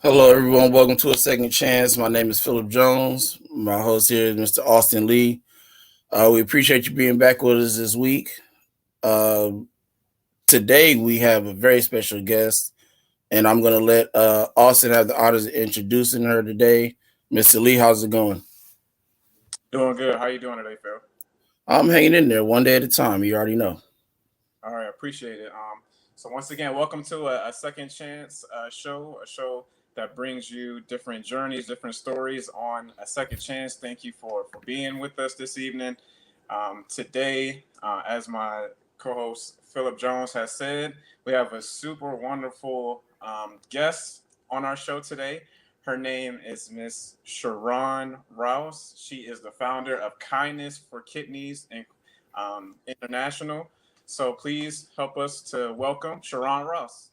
Hello, everyone. Welcome to A Second Chance. My name is Philip Jones. My host here is Mr. Austin Lee. We appreciate you being back with us this week. Uh, Today, we have a very special guest, and I'm going to let Austin have the honors of introducing her today. Mr. Lee, how's it going? Doing good. How you doing today, Phil? I'm hanging in there one day at a time. You already know. All right, appreciate it. So once again, welcome to a second chance show, a show that brings you different journeys, different stories on a second chance. Thank you for being with us this evening. Today, as my co-host Philip Jones has said, we have a super wonderful guest on our show today. Her name is Miss Sharron Rouse. She is the founder of Kindness for Kidneys and International. So please help us to welcome Sharron Rouse.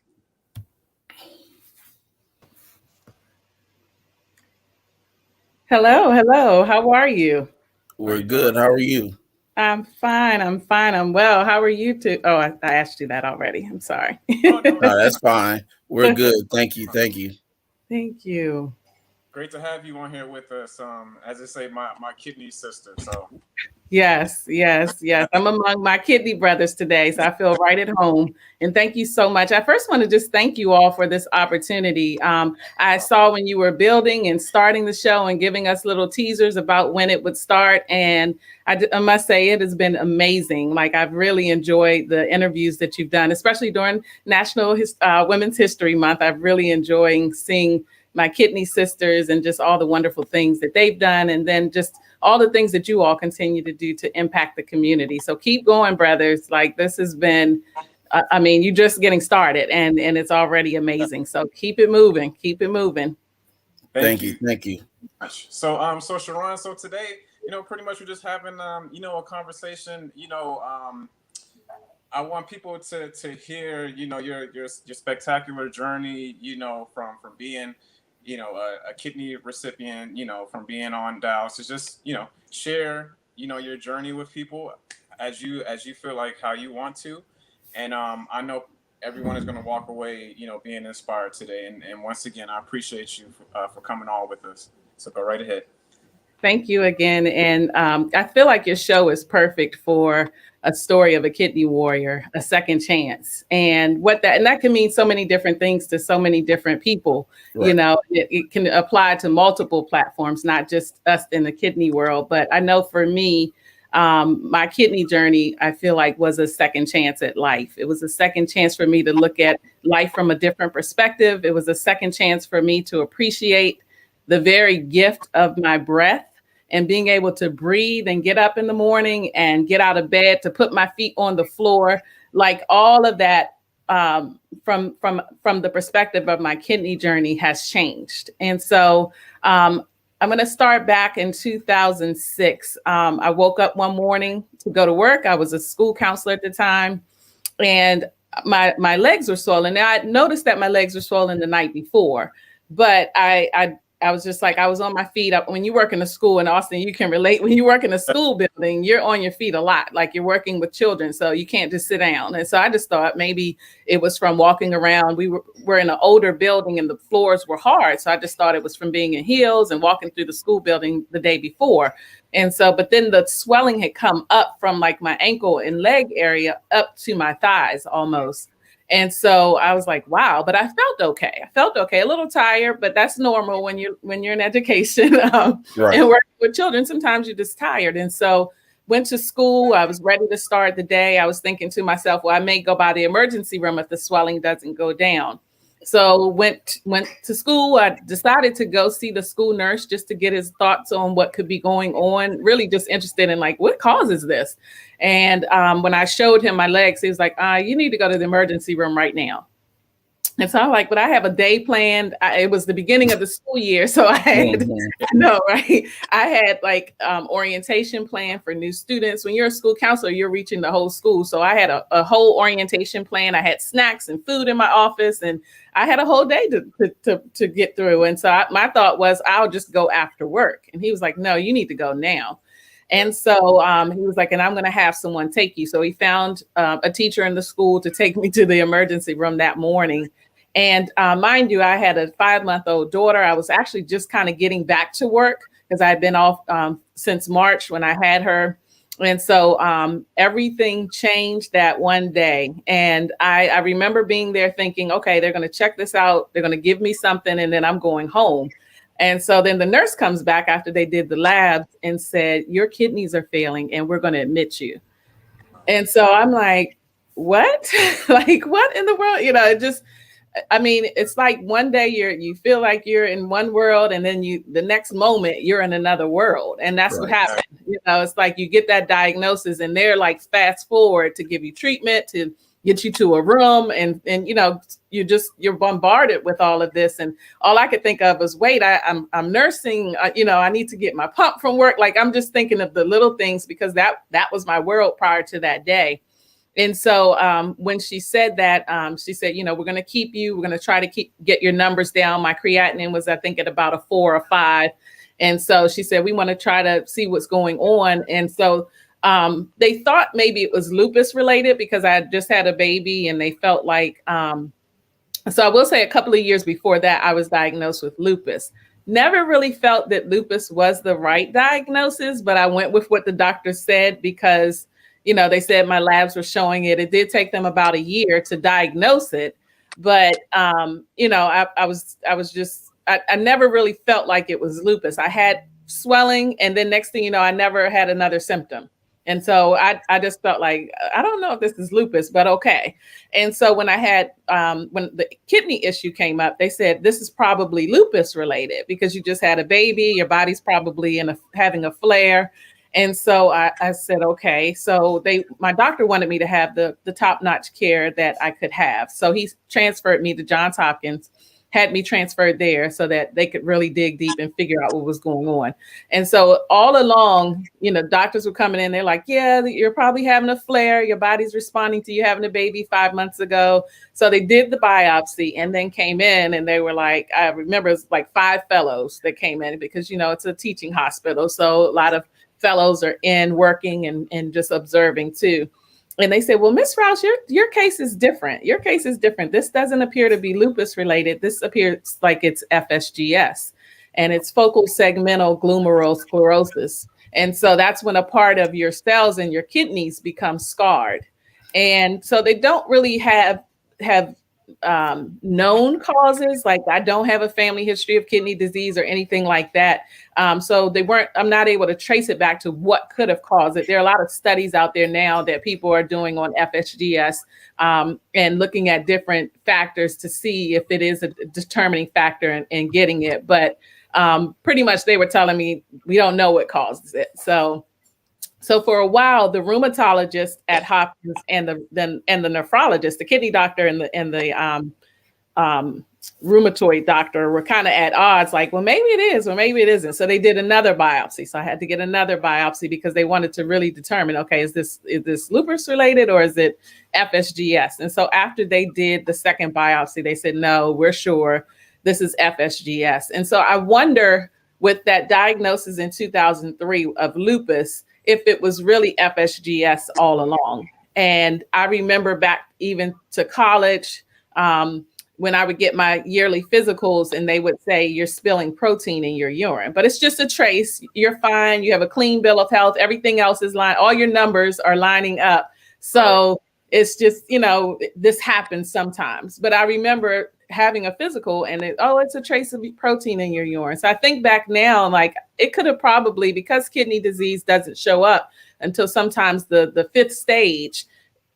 Hello. How are you? We're good. How are you? I'm fine. I'm well. How are you too? Oh, I asked you that already. I'm sorry. Oh, no, No, that's fine. We're good. Thank you. Thank you. Thank you. great to have you on here with us. As I say, my kidney sister. So Yes. I'm among my kidney brothers today, so I feel right at home. And thank you so much. I first want to just thank you all for this opportunity. I saw when you were building and starting the show and giving us little teasers about when it would start. And I must say it has been amazing. Like I've really enjoyed the interviews that you've done, especially during National Women's History Month. I've really enjoyed seeing my kidney sisters and just all the wonderful things that they've done. And then just all the things that you all continue to do to impact the community. So keep going, brothers. Like this has been, you're just getting started and it's already amazing. So keep it moving. Thank you. Thank you. So Sharron, so today, pretty much we're just having, a conversation. I want people to hear, your spectacular journey, from being, a kidney recipient, from being on dialysis. Just, share, your journey with people as you feel like how you want to. And I know everyone is going to walk away, being inspired today. And once again, I appreciate you for coming on with us. So go right ahead. Thank you again. And I feel like your show is perfect for a story of a kidney warrior, a second chance. And that can mean so many different things to so many different people. Right. It can apply to multiple platforms, not just us in the kidney world. But I know for me, my kidney journey, I feel like was a second chance at life. It was a second chance for me to look at life from a different perspective. It was a second chance for me to appreciate the very gift of my breath and being able to breathe and get up in the morning and get out of bed to put my feet on the floor, like all of that from the perspective of my kidney journey has changed. And so I'm going to start back in 2006. I woke up one morning to go to work. I was a school counselor at the time, and my legs were swollen. Now I noticed that my legs were swollen the night before, but I was just like, I was on my feet up. When you work in a school, in Austin, you can relate. When you work in a school building, you're on your feet a lot, like you're working with children. So you can't just sit down. And so I just thought maybe it was from walking around. We're in an older building and the floors were hard. So I just thought it was from being in heels and walking through the school building the day before. And so, but then the swelling had come up from like my ankle and leg area up to my thighs almost. And so I was like, wow, but I felt okay. A little tired, but that's normal when you're in education Right. and working with children. Sometimes you're just tired. And so went to school. I was ready to start the day. I was thinking to myself, well, I may go by the emergency room if the swelling doesn't go down. So went to school. I decided to go see the school nurse just to get his thoughts on what could be going on. Really just interested in like, what causes this? And when I showed him my legs, he was like, you need to go to the emergency room right now. And so I'm like, but I have a day planned. It was the beginning of the school year. So I had, right? I had like orientation plan for new students. When you're a school counselor, you're reaching the whole school. So I had a whole orientation plan. I had snacks and food in my office, and I had a whole day to get through. And so my thought was, I'll just go after work. And he was like, no, you need to go now. And so he was like, and I'm going to have someone take you. So he found a teacher in the school to take me to the emergency room that morning. And mind you, I had a 5-month-old daughter. I was actually just kind of getting back to work because I had been off since March when I had her. And so everything changed that one day. And I remember being there thinking, okay, they're going to check this out. They're going to give me something, and then I'm going home. And so then the nurse comes back after they did the labs and said, your kidneys are failing and we're going to admit you. And so I'm like, what? Like, what in the world? You know, it just, I mean, it's like one day you feel like you're in one world, and then the next moment you're in another world. And that's what happened. You know, it's like you get that diagnosis and they're like fast forward to give you treatment, to get you to a room, and you know, you're bombarded with all of this. And all I could think of was, wait, I'm nursing, you know, I need to get my pump from work. Like, I'm just thinking of the little things because that was my world prior to that day. And so when she said that, she said, you know, we're going to keep you, we're going to try to get your numbers down. My creatinine was, I think, at about a 4 or 5. And so she said, we want to try to see what's going on. And so they thought maybe it was lupus related because I had just had a baby, and they felt like, so I will say a couple of years before that, I was diagnosed with lupus. Never really felt that lupus was the right diagnosis, but I went with what the doctor said because, you know, they said my labs were showing it. It did take them about a year to diagnose it. But, you know, I never really felt like it was lupus. I had swelling, and then next thing you know, I never had another symptom. And so I just felt like, I don't know if this is lupus, but okay. And so when I had, when the kidney issue came up, they said, this is probably lupus related because you just had a baby, your body's probably having a flare. And so I said, okay. So my doctor wanted me to have the top-notch care that I could have. So he transferred me to Johns Hopkins, had me transferred there so that they could really dig deep and figure out what was going on. And so all along, you know, doctors were coming in, they're like, yeah, you're probably having a flare. Your body's responding to you having a baby 5 months ago. So they did the biopsy and then came in, and they were like, I remember it was like 5 fellows that came in because, you know, it's a teaching hospital. So a lot of fellows are in working and just observing too. And they said, well, Miss Rouse, your case is different. Your case is different. This doesn't appear to be lupus related. This appears like it's FSGS, and it's focal segmental glomerulosclerosis. And so that's when a part of your cells in your kidneys become scarred. And so they don't really have known causes. Like, I don't have a family history of kidney disease or anything like that. So I'm not able to trace it back to what could have caused it. There are a lot of studies out there now that people are doing on FSGS and looking at different factors to see if it is a determining factor in getting it. But pretty much they were telling me, we don't know what causes it. So for a while, the rheumatologist at Hopkins and the nephrologist, the kidney doctor and the rheumatoid doctor were kind of at odds, like, well, maybe it is, or maybe it isn't. So they did another biopsy. So I had to get another biopsy because they wanted to really determine, okay, is this lupus related or is it FSGS? And so after they did the second biopsy, they said, no, we're sure this is FSGS. And so I wonder, with that diagnosis in 2003 of lupus, if it was really FSGS all along. And I remember back even to college, when I would get my yearly physicals and they would say, you're spilling protein in your urine, but it's just a trace. You're fine. You have a clean bill of health. Everything else is all your numbers are lining up. So it's just, you know, this happens sometimes. But I remember having a physical and it's a trace of protein in your urine. So I think back now, like, it could have probably, because kidney disease doesn't show up until sometimes the 5th stage,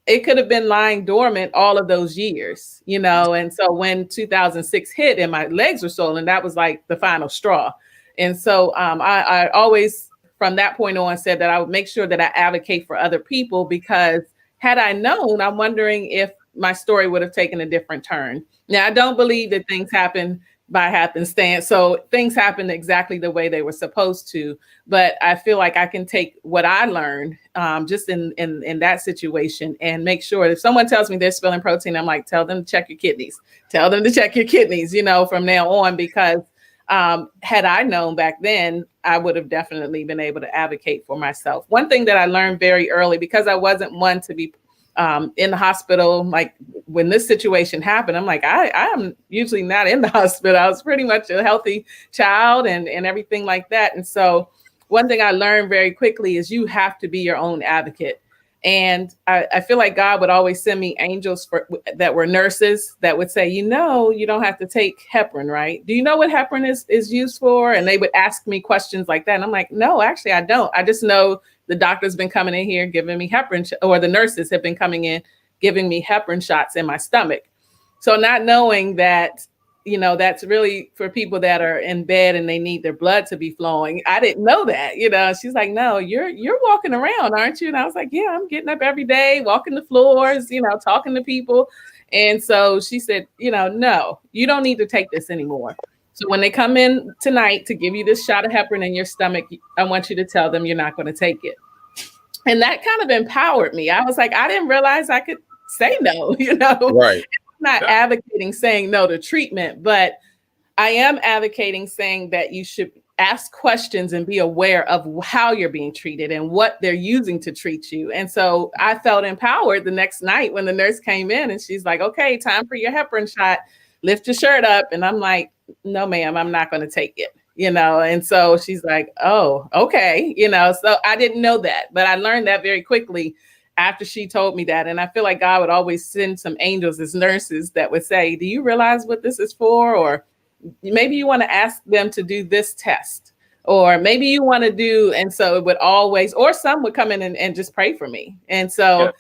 it could have been lying dormant all of those years, you know? And so when 2006 hit and my legs were swollen, that was like the final straw. And so I always, from that point on, said that I would make sure that I advocate for other people, because had I known, I'm wondering if my story would have taken a different turn. Now, I don't believe that things happen by happenstance. So things happen exactly the way they were supposed to. But I feel like I can take what I learned just in that situation and make sure if someone tells me they're spilling protein, I'm like, tell them to check your kidneys. Tell them to check your kidneys, you know, from now on, because had I known back then, I would have definitely been able to advocate for myself. One thing that I learned very early, because I wasn't one to be in the hospital. Like when this situation happened, I'm like, I am usually not in the hospital. I was pretty much a healthy child and everything like that. And so one thing I learned very quickly is you have to be your own advocate. And I feel like God would always send me angels that were nurses that would say, you don't have to take heparin, right? Do you know what heparin is used for? And they would ask me questions like that. And I'm like, no, actually, I don't. I just know the doctor's been coming in here giving me heparin, or the nurses have been coming in giving me heparin shots in my stomach. So not knowing that, that's really for people that are in bed and they need their blood to be flowing. I didn't know that, she's like, no, you're walking around, aren't you? And I was like, yeah, I'm getting up every day, walking the floors, talking to people. And so she said, no, you don't need to take this anymore. So when they come in tonight to give you this shot of heparin in your stomach, I want you to tell them you're not going to take it. And that kind of empowered me. I was like, I didn't realize I could say no, Right. Not advocating saying no to treatment, but I am advocating saying that you should ask questions and be aware of how you're being treated and what they're using to treat you. And so I felt empowered the next night when the nurse came in and she's like, okay, time for your heparin shot. Lift your shirt up. And I'm like, no, ma'am, I'm not going to take it. And so she's like, oh, okay. So I didn't know that, but I learned that very quickly after she told me that. And I feel like God would always send some angels as nurses that would say, do you realize what this is for? Or maybe you want to ask them to do this test, or maybe you want to do. And so it would always, or some would come in and just pray for me. And so,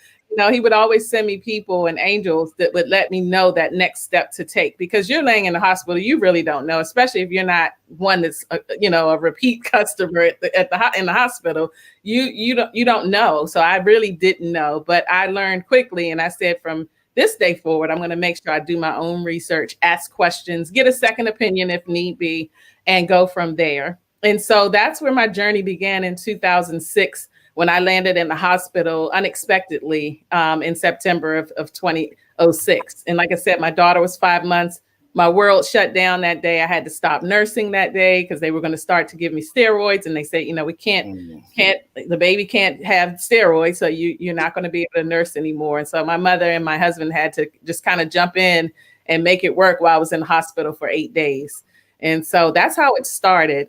he would always send me people and angels that would let me know that next step to take, because you're laying in the hospital. You really don't know, especially if you're not one that's, a repeat customer in the hospital, you don't know. So I really didn't know, but I learned quickly. And I said, from this day forward, I'm going to make sure I do my own research, ask questions, get a second opinion if need be, and go from there. And so that's where my journey began in 2006. When I landed in the hospital unexpectedly in September of 2006. And like I said, my daughter was 5 months. My world shut down that day. I had to stop nursing that day because they were going to start to give me steroids. And they said, we can't, the baby can't have steroids. So you're not going to be able to nurse anymore. And so my mother and my husband had to just kind of jump in and make it work while I was in the hospital for 8 days. And so that's how it started.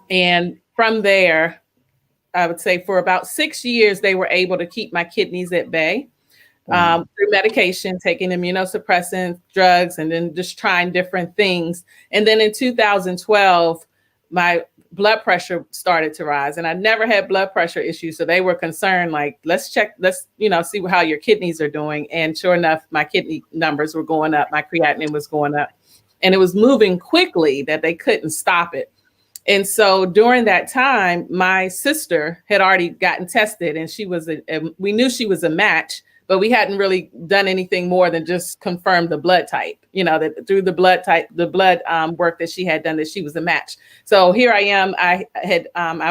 And from there, I would say for about 6 years, they were able to keep my kidneys at bay through medication, taking immunosuppressants, drugs, and then just trying different things. And then in 2012, my blood pressure started to rise, and I never had blood pressure issues. So they were concerned, like, let's see how your kidneys are doing. And sure enough, my kidney numbers were going up. My creatinine was going up, and it was moving quickly that they couldn't stop it. And so during that time, my sister had already gotten tested, and we knew she was a match, but we hadn't really done anything more than just confirm the blood type, that through the blood work that she had done, that she was a match. So here I am. I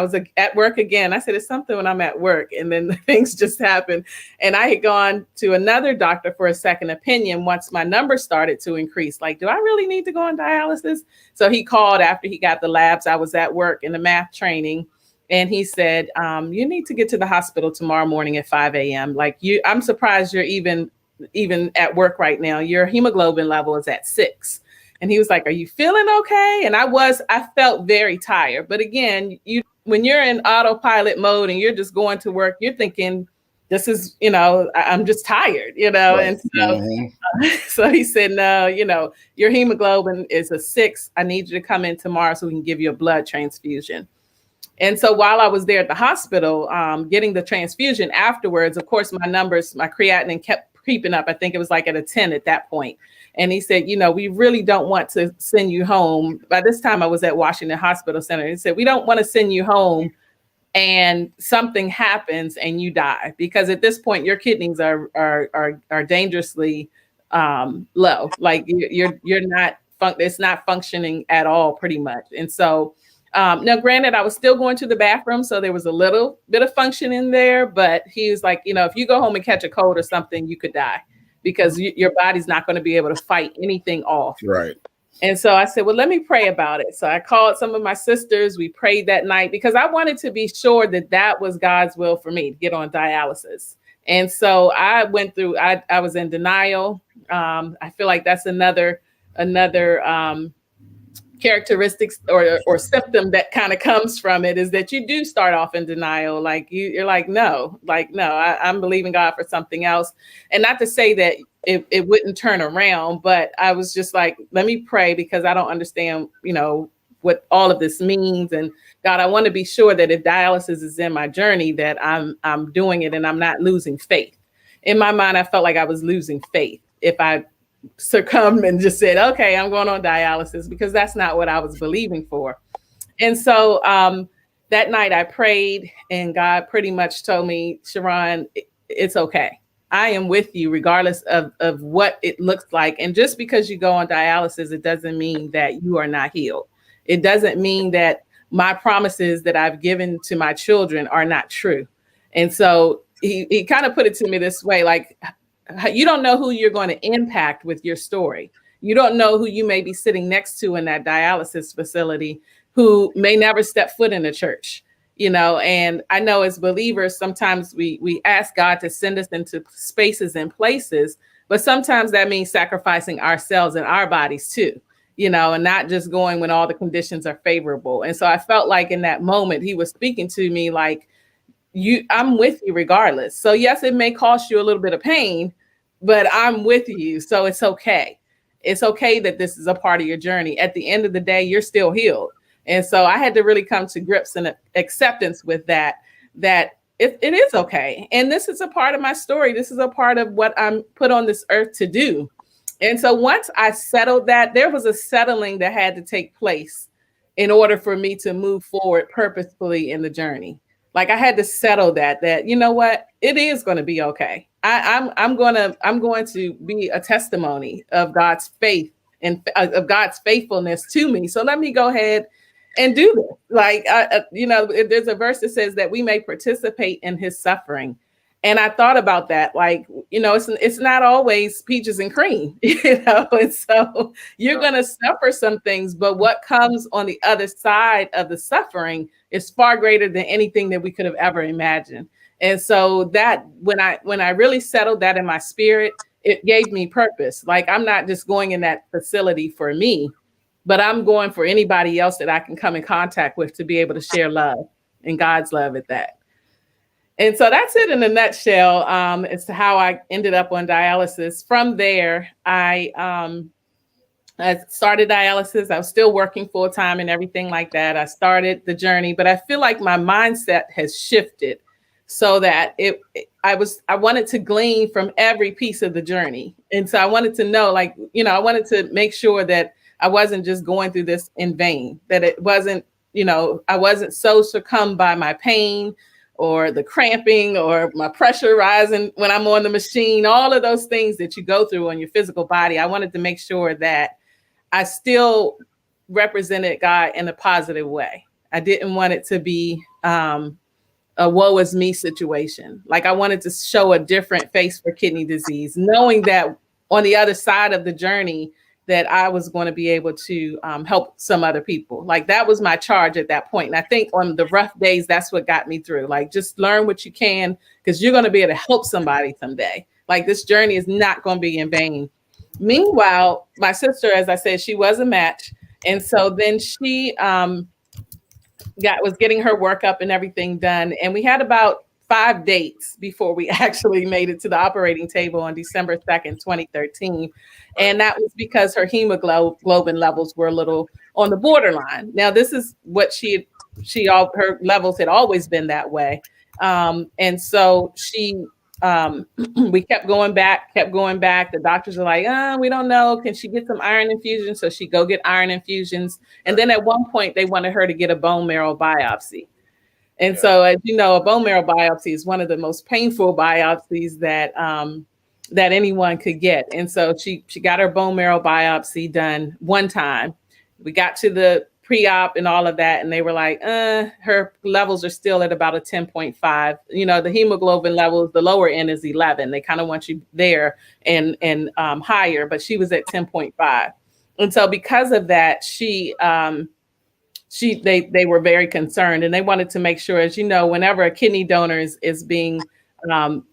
was at work again. I said, it's something when I'm at work, and then things just happened. And I had gone to another doctor for a second opinion once my numbers started to increase. Like, do I really need to go on dialysis? So he called after he got the labs. I was at work in the math training. And he said, you need to get to the hospital tomorrow morning at 5 a.m. I'm surprised you're even at work right now. Your hemoglobin level is at 6. And he was like, are you feeling okay? And I felt very tired. But again, when you're in autopilot mode and you're just going to work, you're thinking, this is, I'm just tired, Right. And so, so he said, no, your hemoglobin is a 6. I need you to come in tomorrow so we can give you a blood transfusion. And so while I was there at the hospital, getting the transfusion afterwards, of course, my creatinine kept creeping up. I think it was like at a 10 at that point. And he said, we really don't want to send you home. By this time, I was at Washington Hospital Center. He said, we don't want to send you home and something happens and you die, because at this point, your kidneys are dangerously low. Like you're not, it's not functioning at all, pretty much. And so now, granted, I was still going to the bathroom, so there was a little bit of function in there, but he was like, if you go home and catch a cold or something, you could die, because your body's not going to be able to fight anything off. Right. And so I said, well, let me pray about it. So I called some of my sisters. We prayed that night because I wanted to be sure that was God's will for me to get on dialysis. And so I went through, I was in denial. I feel like that's another characteristics or symptom that kind of comes from it, is that you do start off in denial. Like you're like, no, I'm believing God for something else. And not to say that it wouldn't turn around, but I was just like, let me pray, because I don't understand, what all of this means. And God, I want to be sure that if dialysis is in my journey, that I'm doing it and I'm not losing faith. In my mind, I felt like I was losing faith if I succumbed and just said, okay, I'm going on dialysis, because that's not what I was believing for. And so that night I prayed, and God pretty much told me, Sharron, it's okay. I am with you regardless of what it looks like. And just because you go on dialysis, it doesn't mean that you are not healed. It doesn't mean that my promises that I've given to my children are not true. And so he kind of put it to me this way, like, you don't know who you're going to impact with your story. You don't know who you may be sitting next to in that dialysis facility who may never step foot in a church, and I know as believers, sometimes we ask God to send us into spaces and places, but sometimes that means sacrificing ourselves and our bodies too, and not just going when all the conditions are favorable. And so I felt like in that moment, he was speaking to me like, I'm with you regardless. So yes, it may cost you a little bit of pain, but I'm with you. So it's okay. It's okay that this is a part of your journey. At the end of the day, you're still healed. And so I had to really come to grips and acceptance with that it is okay. And this is a part of my story. This is a part of what I'm put on this earth to do. And so once I settled that, there was a settling that had to take place in order for me to move forward purposefully in the journey. Like I had to settle that you know what, it is going to be okay. I'm going to be a testimony of God's faith and of God's faithfulness to me. So let me go ahead and do this. Like there's a verse that says that we may participate in His suffering. And I thought about that, like, it's not always peaches and cream, and so you're going to suffer some things, but what comes on the other side of the suffering is far greater than anything that we could have ever imagined. And so that when I really settled that in my spirit, it gave me purpose. Like, I'm not just going in that facility for me, but I'm going for anybody else that I can come in contact with to be able to share love and God's love at that. And so that's it in a nutshell as to how I ended up on dialysis. From there, I started dialysis. I was still working full time and everything like that. I started the journey, but I feel like my mindset has shifted so that I wanted to glean from every piece of the journey. And so I wanted to know, I wanted to make sure that I wasn't just going through this in vain, that it wasn't, I wasn't so succumbed by my pain or the cramping or my pressure rising when I'm on the machine, all of those things that you go through on your physical body. I wanted to make sure that I still represented God in a positive way. I didn't want it to be a woe is me situation. Like, I wanted to show a different face for kidney disease, knowing that on the other side of the journey, that I was going to be able to help some other people. Like, that was my charge at that point. And I think on the rough days, that's what got me through. Like, just learn what you can, because you're going to be able to help somebody someday. Like, this journey is not going to be in vain. Meanwhile, my sister, as I said, she was a match. And so then she was getting her workup and everything done. And we had about 5 dates before we actually made it to the operating table on December 2nd, 2013. And that was because her hemoglobin levels were a little on the borderline. Now, this is what her levels had always been that way. And so we kept going back. The doctors are like, we don't know. Can she get some iron infusions? So she go get iron infusions. And then at one point they wanted her to get a bone marrow biopsy. And so, as you know, a bone marrow biopsy is one of the most painful biopsies that anyone could get. And so she got her bone marrow biopsy done one time. We got to the pre-op and all of that, and they were like, her levels are still at about a 10.5. The hemoglobin levels, the lower end is 11. They kind of want you there and higher, but she was at 10.5. And so because of that, they were very concerned, and they wanted to make sure, as you know, whenever a kidney donor is being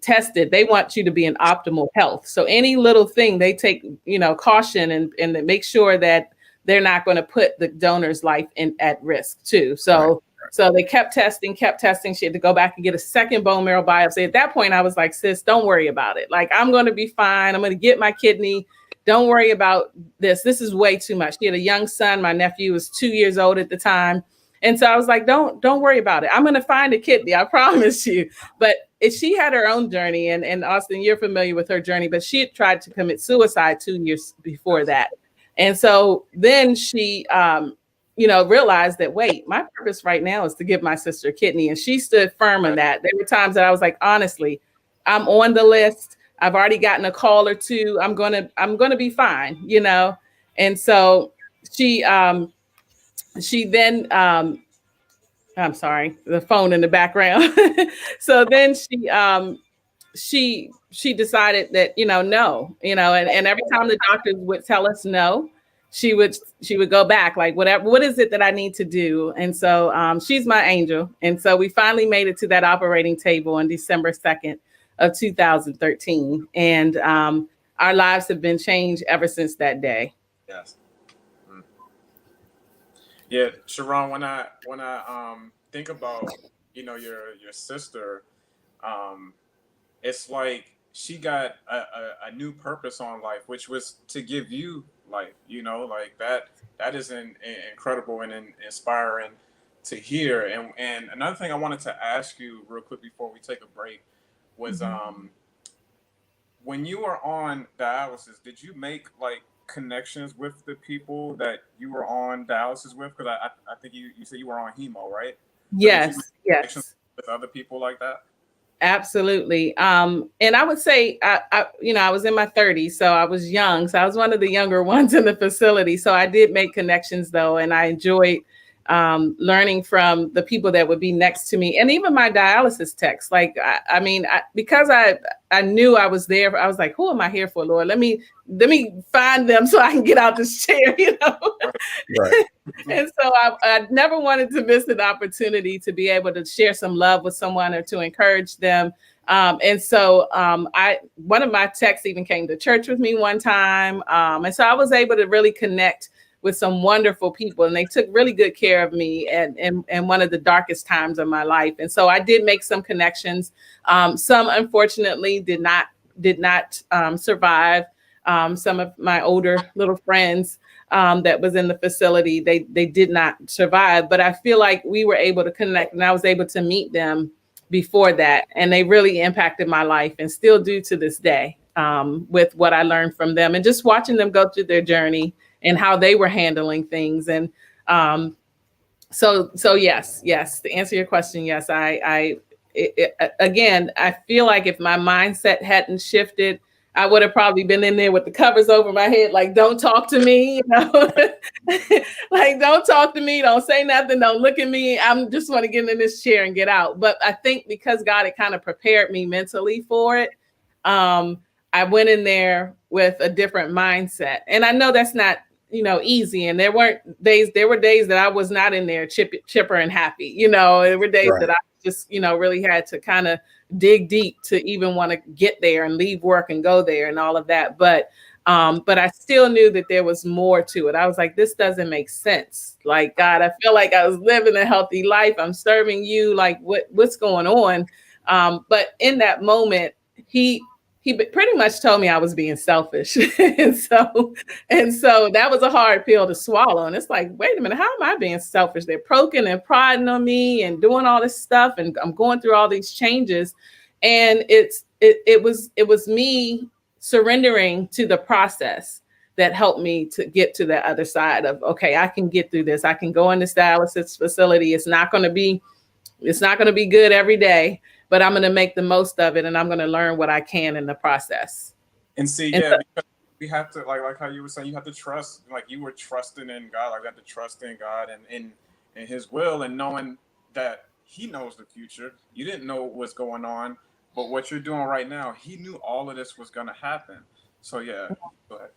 tested, they want you to be in optimal health. So any little thing they take, caution and they make sure that they're not going to put the donor's life at risk too. So So they kept testing. She had to go back and get a second bone marrow biopsy. At that point, I was like, sis, don't worry about it. Like, I'm going to be fine. I'm going to get my kidney. Don't worry about this. This is way too much. She had a young son. My nephew was 2 years old at the time. And so I was like, don't worry about it. I'm going to find a kidney. I promise you. But she had her own journey. And Austin, you're familiar with her journey, but she had tried to commit suicide 2 years before that. And so then she, realized that, wait, my purpose right now is to give my sister a kidney. And she stood firm on that. There were times that I was like, honestly, I'm on the list. I've already gotten a call or two. I'm going to be fine, And so she then, I'm sorry, the phone in the background. So then she decided that, no, and every time the doctors would tell us no, she would go back, like, what is it that I need to do? And so she's my angel. And so we finally made it to that operating table on December 2nd of 2013. And our lives have been changed ever since that day. Yes. Mm. Yeah, Sharron, when I think about, your sister, it's like she got a new purpose on life, which was to give you life, like that is incredible and inspiring to hear. And another thing I wanted to ask you real quick before we take a break was, when you were on dialysis, did you make like connections with the people that you were on dialysis with? Because I think you said you were on hemo, right? Yes, yes. With other people like that? Absolutely. And I would say, I was in my 30s, so I was young. So I was one of the younger ones in the facility. So I did make connections though. And I enjoyed learning from the people that would be next to me, and even my dialysis techs. Like, because I knew I was there, I was like, who am I here for, Lord? Let me find them so I can get out this chair, Right. And so I never wanted to miss an opportunity to be able to share some love with someone or to encourage them. And so one of my techs even came to church with me one time. And so I was able to really connect with some wonderful people, and they took really good care of me and one of the darkest times of my life. And so I did make some connections. Some unfortunately did not survive. Some of my older little friends that was in the facility, they did not survive, but I feel like we were able to connect, and I was able to meet them before that. And they really impacted my life and still do to this day, with what I learned from them and just watching them go through their journey and how they were handling things. And so yes, to answer your question, yes, again, I feel like if my mindset hadn't shifted, I would have probably been in there with the covers over my head, like, don't talk to me, like, don't talk to me, don't say nothing, don't look at me. I'm just want to get in this chair and get out. But I think because God had kind of prepared me mentally for it, I went in there with a different mindset. And I know that's not, easy. And there were days that I was not in there chipper and happy. There were days that I just, really had to kind of dig deep to even want to get there and leave work and go there and all of that. But I still knew that there was more to it. I was like, this doesn't make sense. Like, God, I feel like I was living a healthy life. I'm serving you. Like, what's going on? But in that moment, he pretty much told me I was being selfish. and so that was a hard pill to swallow. And it's like, wait a minute, how am I being selfish? They're poking and prodding on me and doing all this stuff. And I'm going through all these changes. And it was me surrendering to the process that helped me to get to the other side of, okay, I can get through this. I can go in this dialysis facility. It's not going to be good every day, but I'm going to make the most of it, and I'm going to learn what I can in the process. And see, because we have to, like how you were saying, you have to trust, like you were trusting in God. Like, we have to trust in God and in His will, and knowing that He knows the future. You didn't know what's going on, but what you're doing right now, He knew all of this was going to happen. So yeah, go ahead.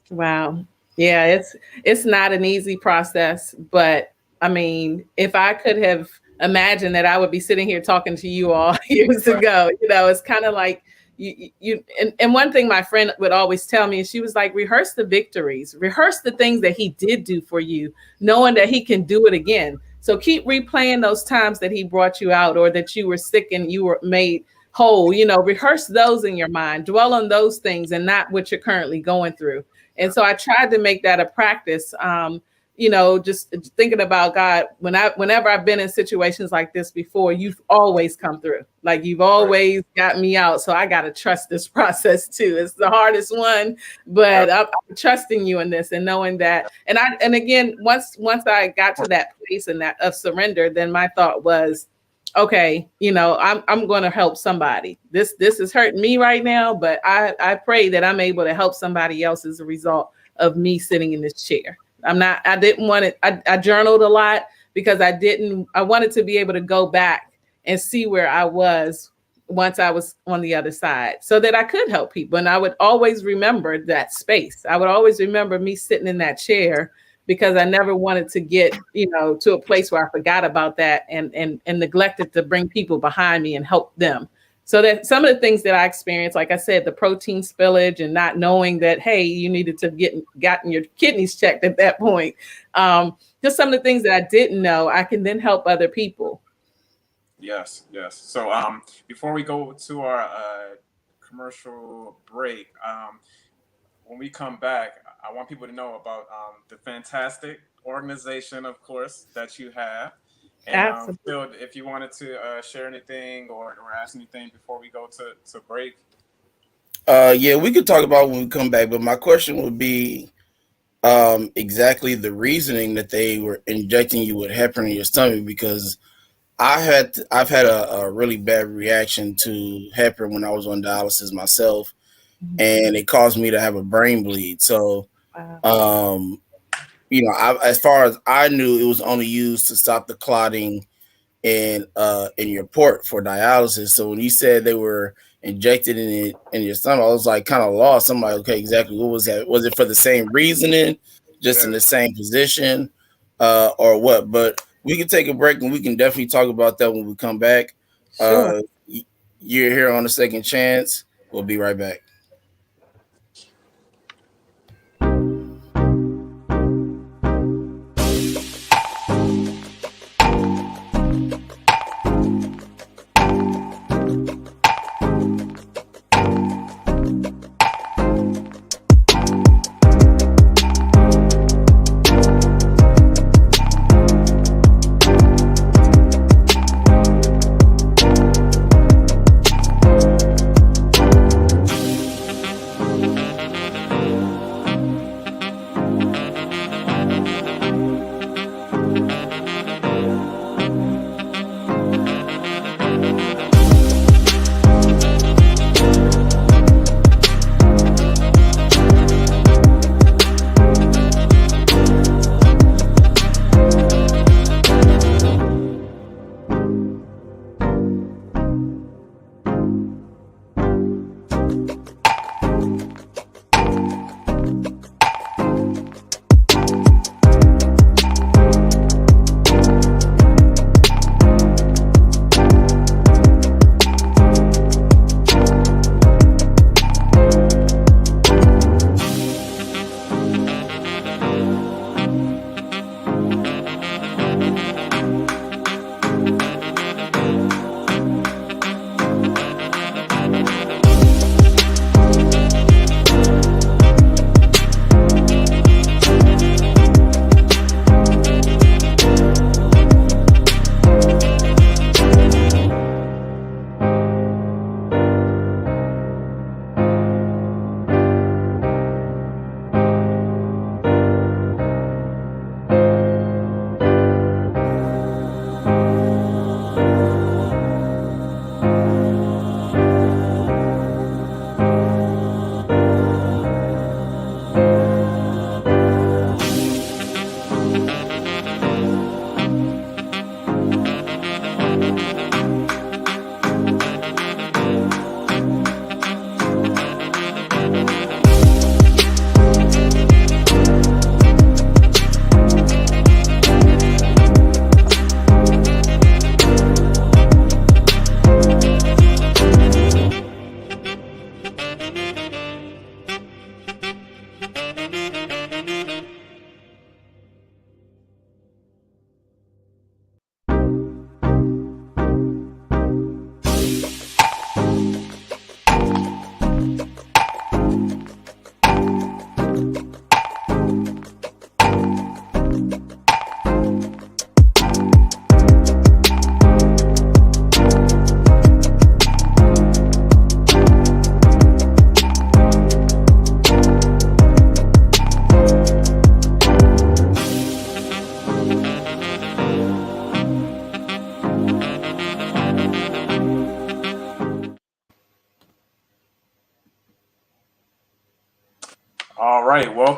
Wow. Yeah, it's not an easy process, but I mean, if I could have imagine that I would be sitting here talking to you all years ago. You know, it's kind of like and one thing my friend would always tell me, she was like, rehearse the victories, rehearse the things that he did do for you, knowing that he can do it again. So keep replaying those times that he brought you out, or that you were sick and you were made whole. You know, rehearse those in your mind, dwell on those things and not what you're currently going through. And so I tried to make that a practice. You know, just thinking about God, whenever I've been in situations like this before, you've always come through. Like, you've always got me out. So I got to trust this process too. It's the hardest one, but I'm trusting you in this and knowing that. And again, once I got to that place and that of surrender, then my thought was, okay, you know, I'm going to help somebody. This is hurting me right now, but I pray that I'm able to help somebody else as a result of me sitting in this chair. I didn't want it. I journaled a lot because I wanted to be able to go back and see where I was once I was on the other side, so that I could help people. And I would always remember that space. I would always remember me sitting in that chair, because I never wanted to get, you know, to a place where I forgot about that and neglected to bring people behind me and help them. So that some of the things that I experienced, like I said, the protein spillage and not knowing that, hey, you needed to gotten your kidneys checked at that point. Just some of the things that I didn't know, I can then help other people. Yes. So before we go to our commercial break, when we come back, I want people to know about the fantastic organization, of course, that you have. And Phil, if you wanted to share anything or ask anything before we go to break. Yeah, we could talk about when we come back, but my question would be exactly the reasoning that they were injecting you with heparin in your stomach, because I've had a really bad reaction to heparin when I was on dialysis myself, and it caused me to have a brain bleed. So, you know, as far as I knew, it was only used to stop the clotting in your port for dialysis. So when you said they were injected in your stomach, I was like kind of lost. I'm like, okay, exactly what was that? Was it for the same reasoning, just in the same position, or what? But we can take a break and we can definitely talk about that when we come back. Sure. You're here on The Second Chance. We'll be right back.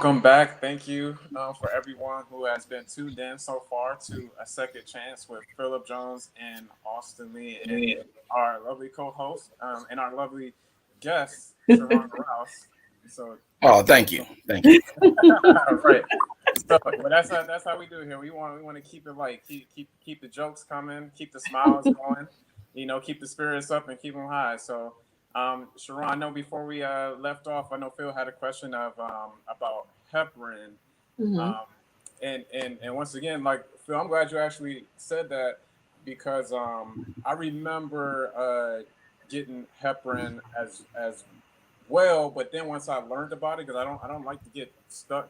Welcome back. Thank you for everyone who has been tuned in so far to A Second Chance with Philip Jones and Austin Lee, and our lovely co-host and our lovely guest, Sharron Rouse. So, thank you. right. So, but that's how we do it here. We want to keep it light, keep the jokes coming, keep the smiles going, keep the spirits up and keep them high. So, Sharron, I know before we left off, I know Phil had a question of about heparin, and once again, like Phil, I'm glad you actually said that because I remember getting heparin as well, but then once I learned about it, because I don't like to get stuck,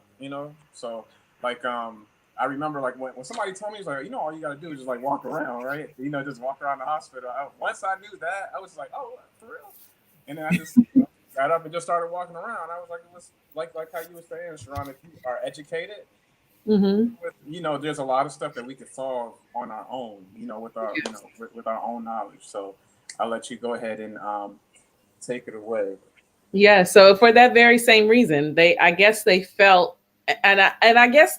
so like I remember like when somebody told me, it's like, all you gotta do is just like walk around, right? Just walk around the hospital. Once I knew that, I was like, oh, for real. And then I just got up and just started walking around. I was like, it was like how you were saying, Sharron, if you are educated, there's a lot of stuff that we could solve on our own, with our with our own knowledge. So I'll let you go ahead and take it away. Yeah. So for that very same reason, I guess they felt, and I guess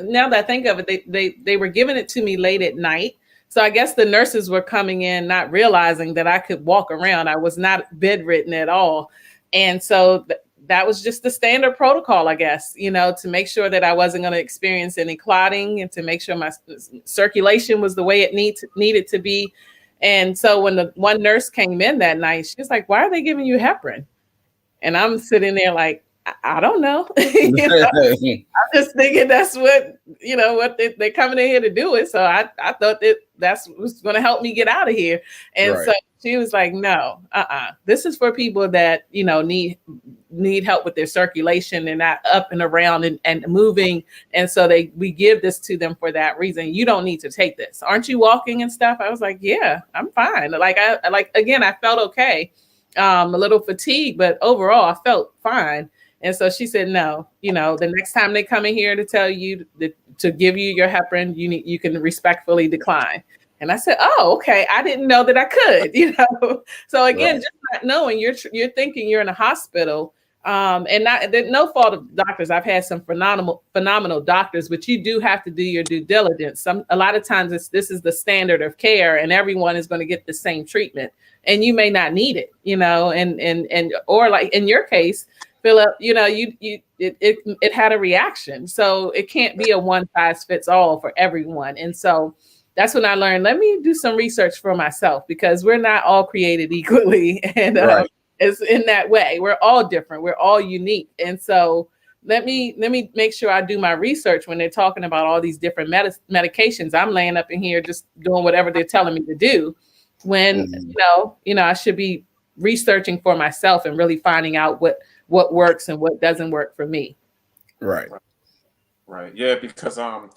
now that I think of it, they were giving it to me late at night. So I guess the nurses were coming in, not realizing that I could walk around. I was not bedridden at all. And so that was just the standard protocol, I guess, to make sure that I wasn't going to experience any clotting and to make sure my circulation was the way it needed to be. And so when the one nurse came in that night, she was like, "Why are they giving you heparin?" And I'm sitting there like, I don't know. I'm just thinking that's what, what they're coming in here to do it. So I thought that's what's going to help me get out of here. And so she was like, no, this is for people that, need help with their circulation. They're not up and around and moving. And so we give this to them for that reason. You don't need to take this. Aren't you walking and stuff? I was like, yeah, I'm fine. Again, I felt okay. A little fatigued, but overall I felt fine. And so she said, no, the next time they come in here to tell you to give you your heparin, you can respectfully decline. And I said, oh, okay. I didn't know that I could, So again, just not knowing, you're thinking you're in a hospital, and there's no fault of doctors. I've had some phenomenal doctors, but you do have to do your due diligence. A lot of times this is the standard of care, and everyone is going to get the same treatment, and you may not need it, and or like in your case, Philip, it had a reaction. So it can't be a one size fits all for everyone. And so that's when I learned, let me do some research for myself, because we're not all created equally. And it's in that way. We're all different. We're all unique. And so let me make sure I do my research when they're talking about all these different medications. I'm laying up in here just doing whatever they're telling me to do, when, I should be researching for myself and really finding out what works and what doesn't work for me. Right. Yeah, because Sharron,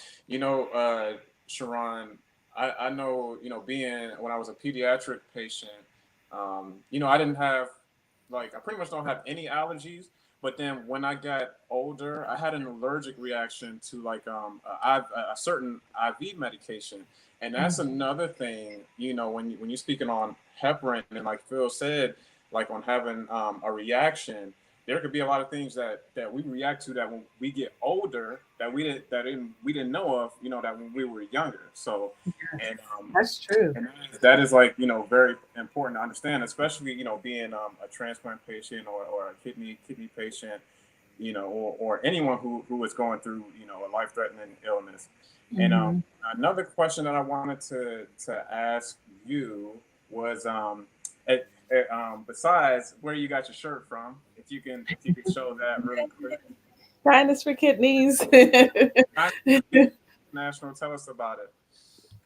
I know, being when I was a pediatric patient, I didn't have I pretty much don't have any allergies. But then when I got older, I had an allergic reaction to a certain IV medication. And that's another thing, when you're speaking on heparin, and like Phil said, like on having a reaction, there could be a lot of things that we react to that when we get older that we didn't know of, that when we were younger. So, and that's true. And that is very important to understand, especially being a transplant patient or a kidney patient, or anyone who is going through a life-threatening illness. And another question that I wanted to ask you was besides where you got your shirt from, if you can show that really quick. Kindness for Kidneys. National, tell us about it.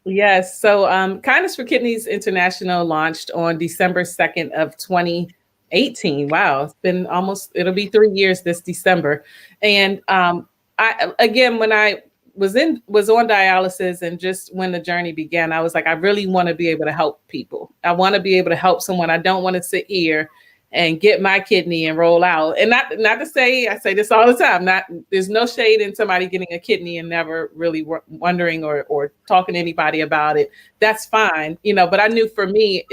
Yes. So Kindness for Kidneys International launched on December 2nd of 2018. Wow. It'll be 3 years this December. And when I was on dialysis, and just when the journey began, I was like, I really want to be able to help people. I want to be able to help someone. I don't want to sit here and get my kidney and roll out. And not to say, I say this all the time, there's no shade in somebody getting a kidney and never really wondering or talking to anybody about it. That's fine, but I knew for me,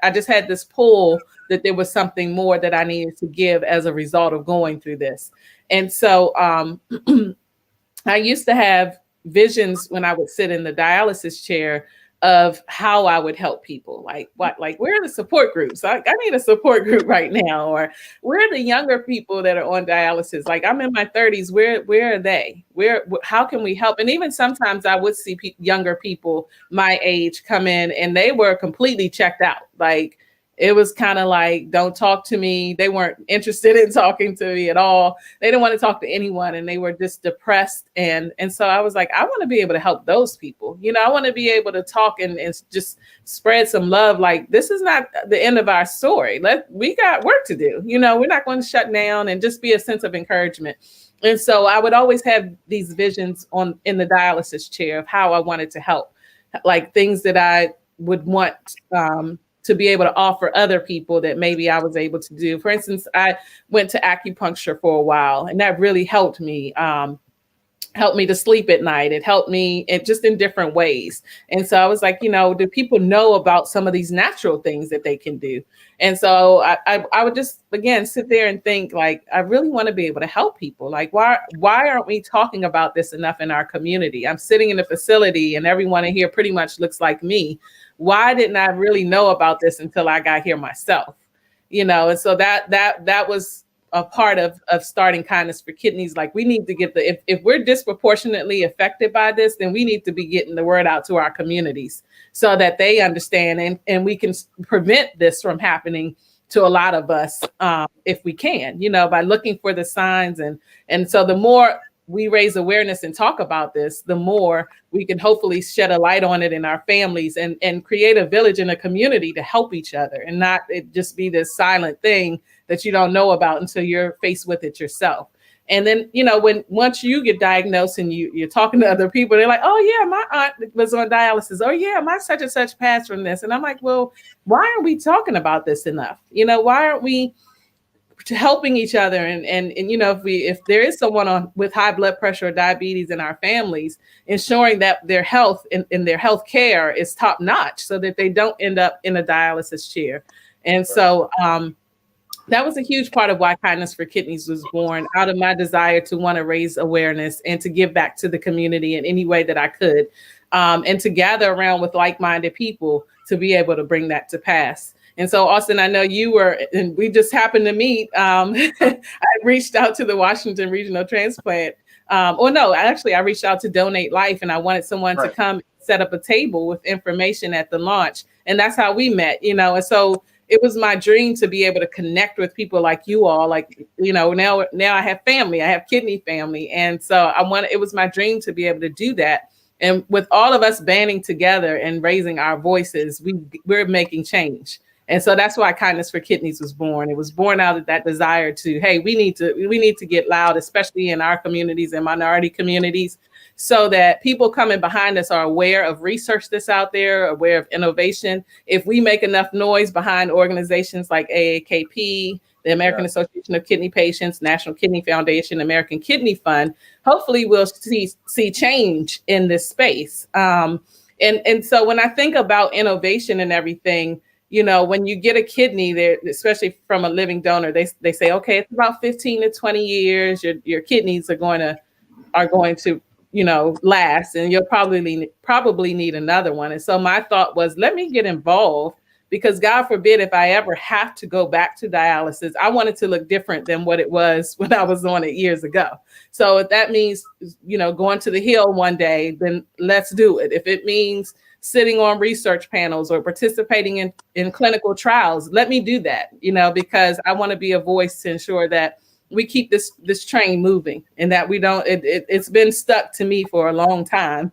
I just had this pull that there was something more that I needed to give as a result of going through this. And so I used to have visions when I would sit in the dialysis chair of how I would help people. Like what, like where are the support groups? I need a support group right now. Or where are the younger people that are on dialysis? Like I'm in my 30s. Where are they? How can we help? And even sometimes I would see younger people my age come in and they were completely checked out. Like it was kind of like, don't talk to me. They weren't interested in talking to me at all. They didn't want to talk to anyone, and they were just depressed. And so I was like, I want to be able to help those people. You know, I want to be able to talk and just spread some love. Like this is not the end of our story. We got work to do. You know, we're not going to shut down, and just be a sense of encouragement. And so I would always have these visions in the dialysis chair of how I wanted to help, like things that I would want to be able to offer other people that maybe I was able to do. For instance, I went to acupuncture for a while, and that really helped me. Helped me to sleep at night. It helped me just in different ways. And so I was like, you know, do people know about some of these natural things that they can do? And so I would just, again, sit there and think like, I really want to be able to help people. Like, why aren't we talking about this enough in our community? I'm sitting in a facility and everyone in here pretty much looks like me. Why didn't I really know about this until I got here myself? You know, and so that was a part of starting Kindness for Kidneys. Like we need to get if we're disproportionately affected by this, then we need to be getting the word out to our communities so that they understand, and we can prevent this from happening to a lot of us if we can, you know, by looking for the signs. And so the more we raise awareness and talk about this, the more we can hopefully shed a light on it in our families and create a village and a community to help each other, and not it just be this silent thing that you don't know about until you're faced with it yourself. And then, you know, once you get diagnosed and you're talking to other people, they're like, oh yeah, my aunt was on dialysis. Oh yeah, my such and such passed from this. And I'm like, well, why aren't we talking about this enough? You know, why aren't we helping each other? And you know, if there is someone with high blood pressure or diabetes in our families, ensuring that their health and their health care is top notch so that they don't end up in a dialysis chair. And so that was a huge part of why Kindness for Kidneys was born, out of my desire to want to raise awareness and to give back to the community in any way that I could, and to gather around with like-minded people to be able to bring that to pass. And so, Austin, I know you were, and we just happened to meet. I reached out to the Washington Regional Transplant. I reached out to Donate Life, and I wanted someone to come set up a table with information at the launch. And that's how we met, you know. And so it was my dream to be able to connect with people like you all, like, you know, now I have family, I have kidney family. And so it was my dream to be able to do that. And with all of us banding together and raising our voices, we're making change. And so that's why Kindness for Kidneys was born. It was born out of that desire to, hey, we need to get loud, especially in our communities and minority communities, so that people coming behind us are aware of research that's out there, aware of innovation. If we make enough noise behind organizations like AAKP, the American Association of Kidney Patients, National Kidney Foundation, American Kidney Fund, hopefully we'll see change in this space. And so when I think about innovation and everything, you know, when you get a kidney there, especially from a living donor, they say, okay, it's about 15 to 20 years. Your kidneys are going to, you know, last, and you'll probably need another one. And so my thought was, let me get involved, because God forbid if I ever have to go back to dialysis, I want it to look different than what it was when I was on it years ago. So if that means, you know, going to the Hill one day, then let's do it. If it means sitting on research panels or participating in clinical trials, let me do that, you know, because I want to be a voice to ensure that we keep this train moving, and that we don't, it's been stuck to me for a long time.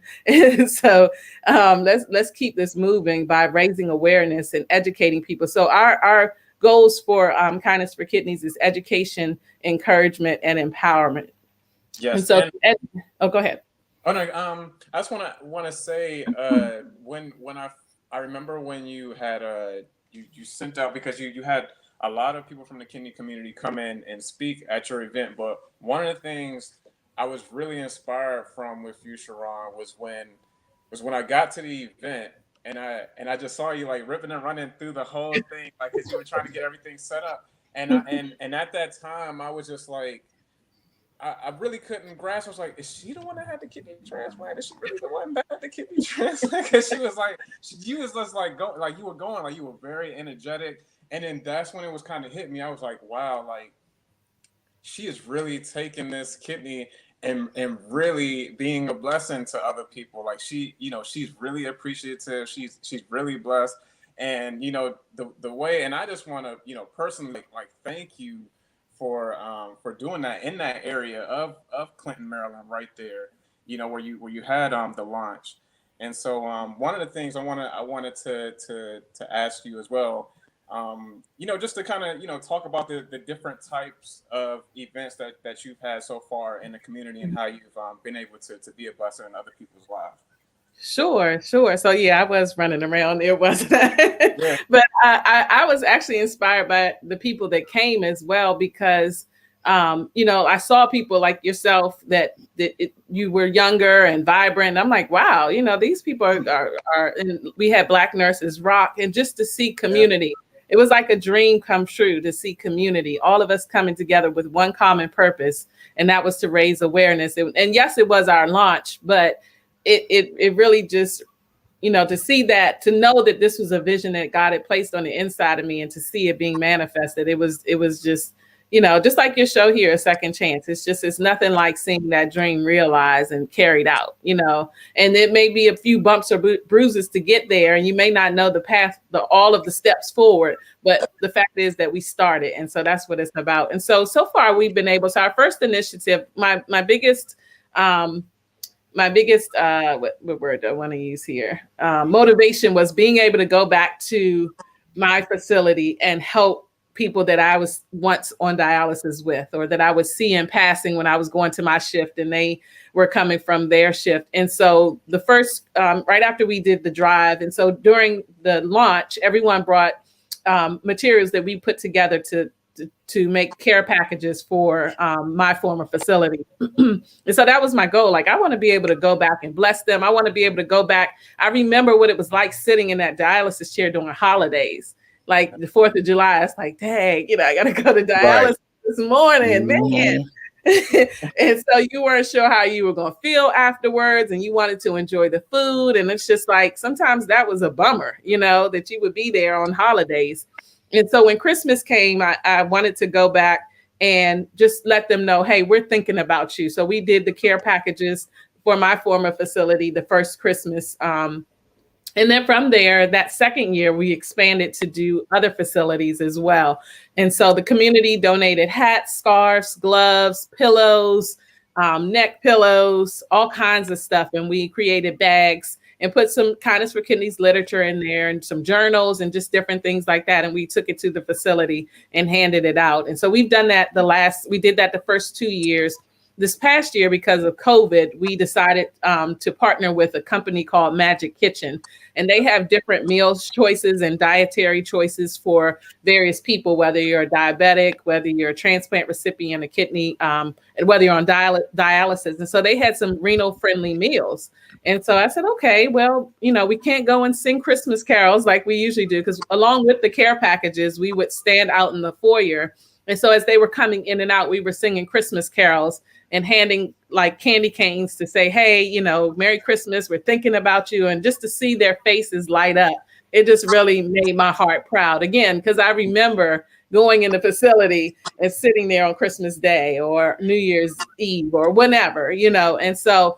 So let's keep this moving by raising awareness and educating people. So our goals for Kindness for Kidneys is education, encouragement, and empowerment. Yes. And so, go ahead. Oh no, I just want to say when I remember when you had you sent out, because you had a lot of people from the kidney community come in and speak at your event, but one of the things I was really inspired from with you, Sharron, was when I got to the event and I just saw you like ripping and running through the whole thing, like, because you were trying to get everything set up, and at that time I was just like, I really couldn't grasp. I was like, is she the one that had the kidney transplant? Is she really the one that had the kidney transplant? Because she was like, you was just like going, like you were going, like you were very energetic. And then that's when it was kind of hit me. I was like, wow, like she is really taking this kidney and really being a blessing to other people. Like she, you know, she's really appreciative. She's really blessed. And you know, the way, and I just want to, you know, personally like thank you for doing that in that area of Clinton, Maryland, right there, you know, where you had the launch. And so one of the things I wanted to ask you as well, you know, just to kind of, you know, talk about the different types of events that you've had so far in the community and how you've been able to be a blessing in other people's lives. Sure, sure. So yeah, I was running around there, wasn't I? Yeah. But I was actually inspired by the people that came as well because, you know, I saw people like yourself that you were younger and vibrant. I'm like, wow, you know, these people are and we had Black Nurses Rock, and just to see community, it was like a dream come true to see community, all of us coming together with one common purpose, and that was to raise awareness. And yes, it was our launch, but it really just, you know, to see that, to know that this was a vision that God had placed on the inside of me, and to see it being manifested, it was just, you know, just like your show here, A Second Chance. It's nothing like seeing that dream realized and carried out, you know. And it may be a few bumps or bruises to get there, and you may not know the path, all of the steps forward, but the fact is that we started, and so that's what it's about. And so far we've been able. So our first initiative, my biggest what word do I want to use here? Motivation was being able to go back to my facility and help people that I was once on dialysis with, or that I would see in passing when I was going to my shift and they were coming from their shift. And so the first, right after we did the drive, and so during the launch, everyone brought materials that we put together to make care packages for my former facility. And so that was my goal. Like, I want to be able to go back and bless them. I want to be able to go back. I remember what it was like sitting in that dialysis chair during holidays, like the 4th of July. It's like, dang, you know, I got to go to dialysis this morning, man. And so you weren't sure how you were going to feel afterwards, and you wanted to enjoy the food. And it's just like, sometimes that was a bummer, you know, that you would be there on holidays. And so when Christmas came, I wanted to go back and just let them know, hey, we're thinking about you. So we did the care packages for my former facility the first Christmas. And then from there, that second year, we expanded to do other facilities as well. And so the community donated hats, scarves, gloves, pillows, neck pillows, all kinds of stuff. And we created bags and put some Kindness for Kidneys literature in there, and some journals and just different things like that. And we took it to the facility and handed it out. And so we've done that we did that the first 2 years. This past year, because of COVID, we decided to partner with a company called Magic Kitchen, and they have different meals choices and dietary choices for various people, whether you're a diabetic, whether you're a transplant recipient, a kidney, and whether you're on dialysis. And so they had some renal friendly meals. And so I said, okay, well, you know, we can't go and sing Christmas carols like we usually do, because along with the care packages, we would stand out in the foyer. And so as they were coming in and out, we were singing Christmas carols and handing like candy canes to say, hey, you know, Merry Christmas, we're thinking about you. And just to see their faces light up, it just really made my heart proud. Again, because I remember going in the facility and sitting there on Christmas Day or New Year's Eve or whenever, you know. And so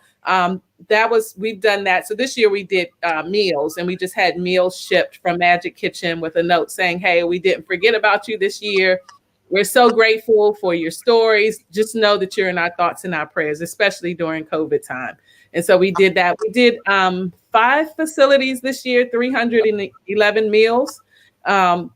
we've done that. So this year we did meals, and we just had meals shipped from Magic Kitchen with a note saying, hey, we didn't forget about you this year. We're so grateful for your stories. Just know that you're in our thoughts and our prayers, especially during COVID time. And so we did that. We did 5 facilities this year, 311 meals. And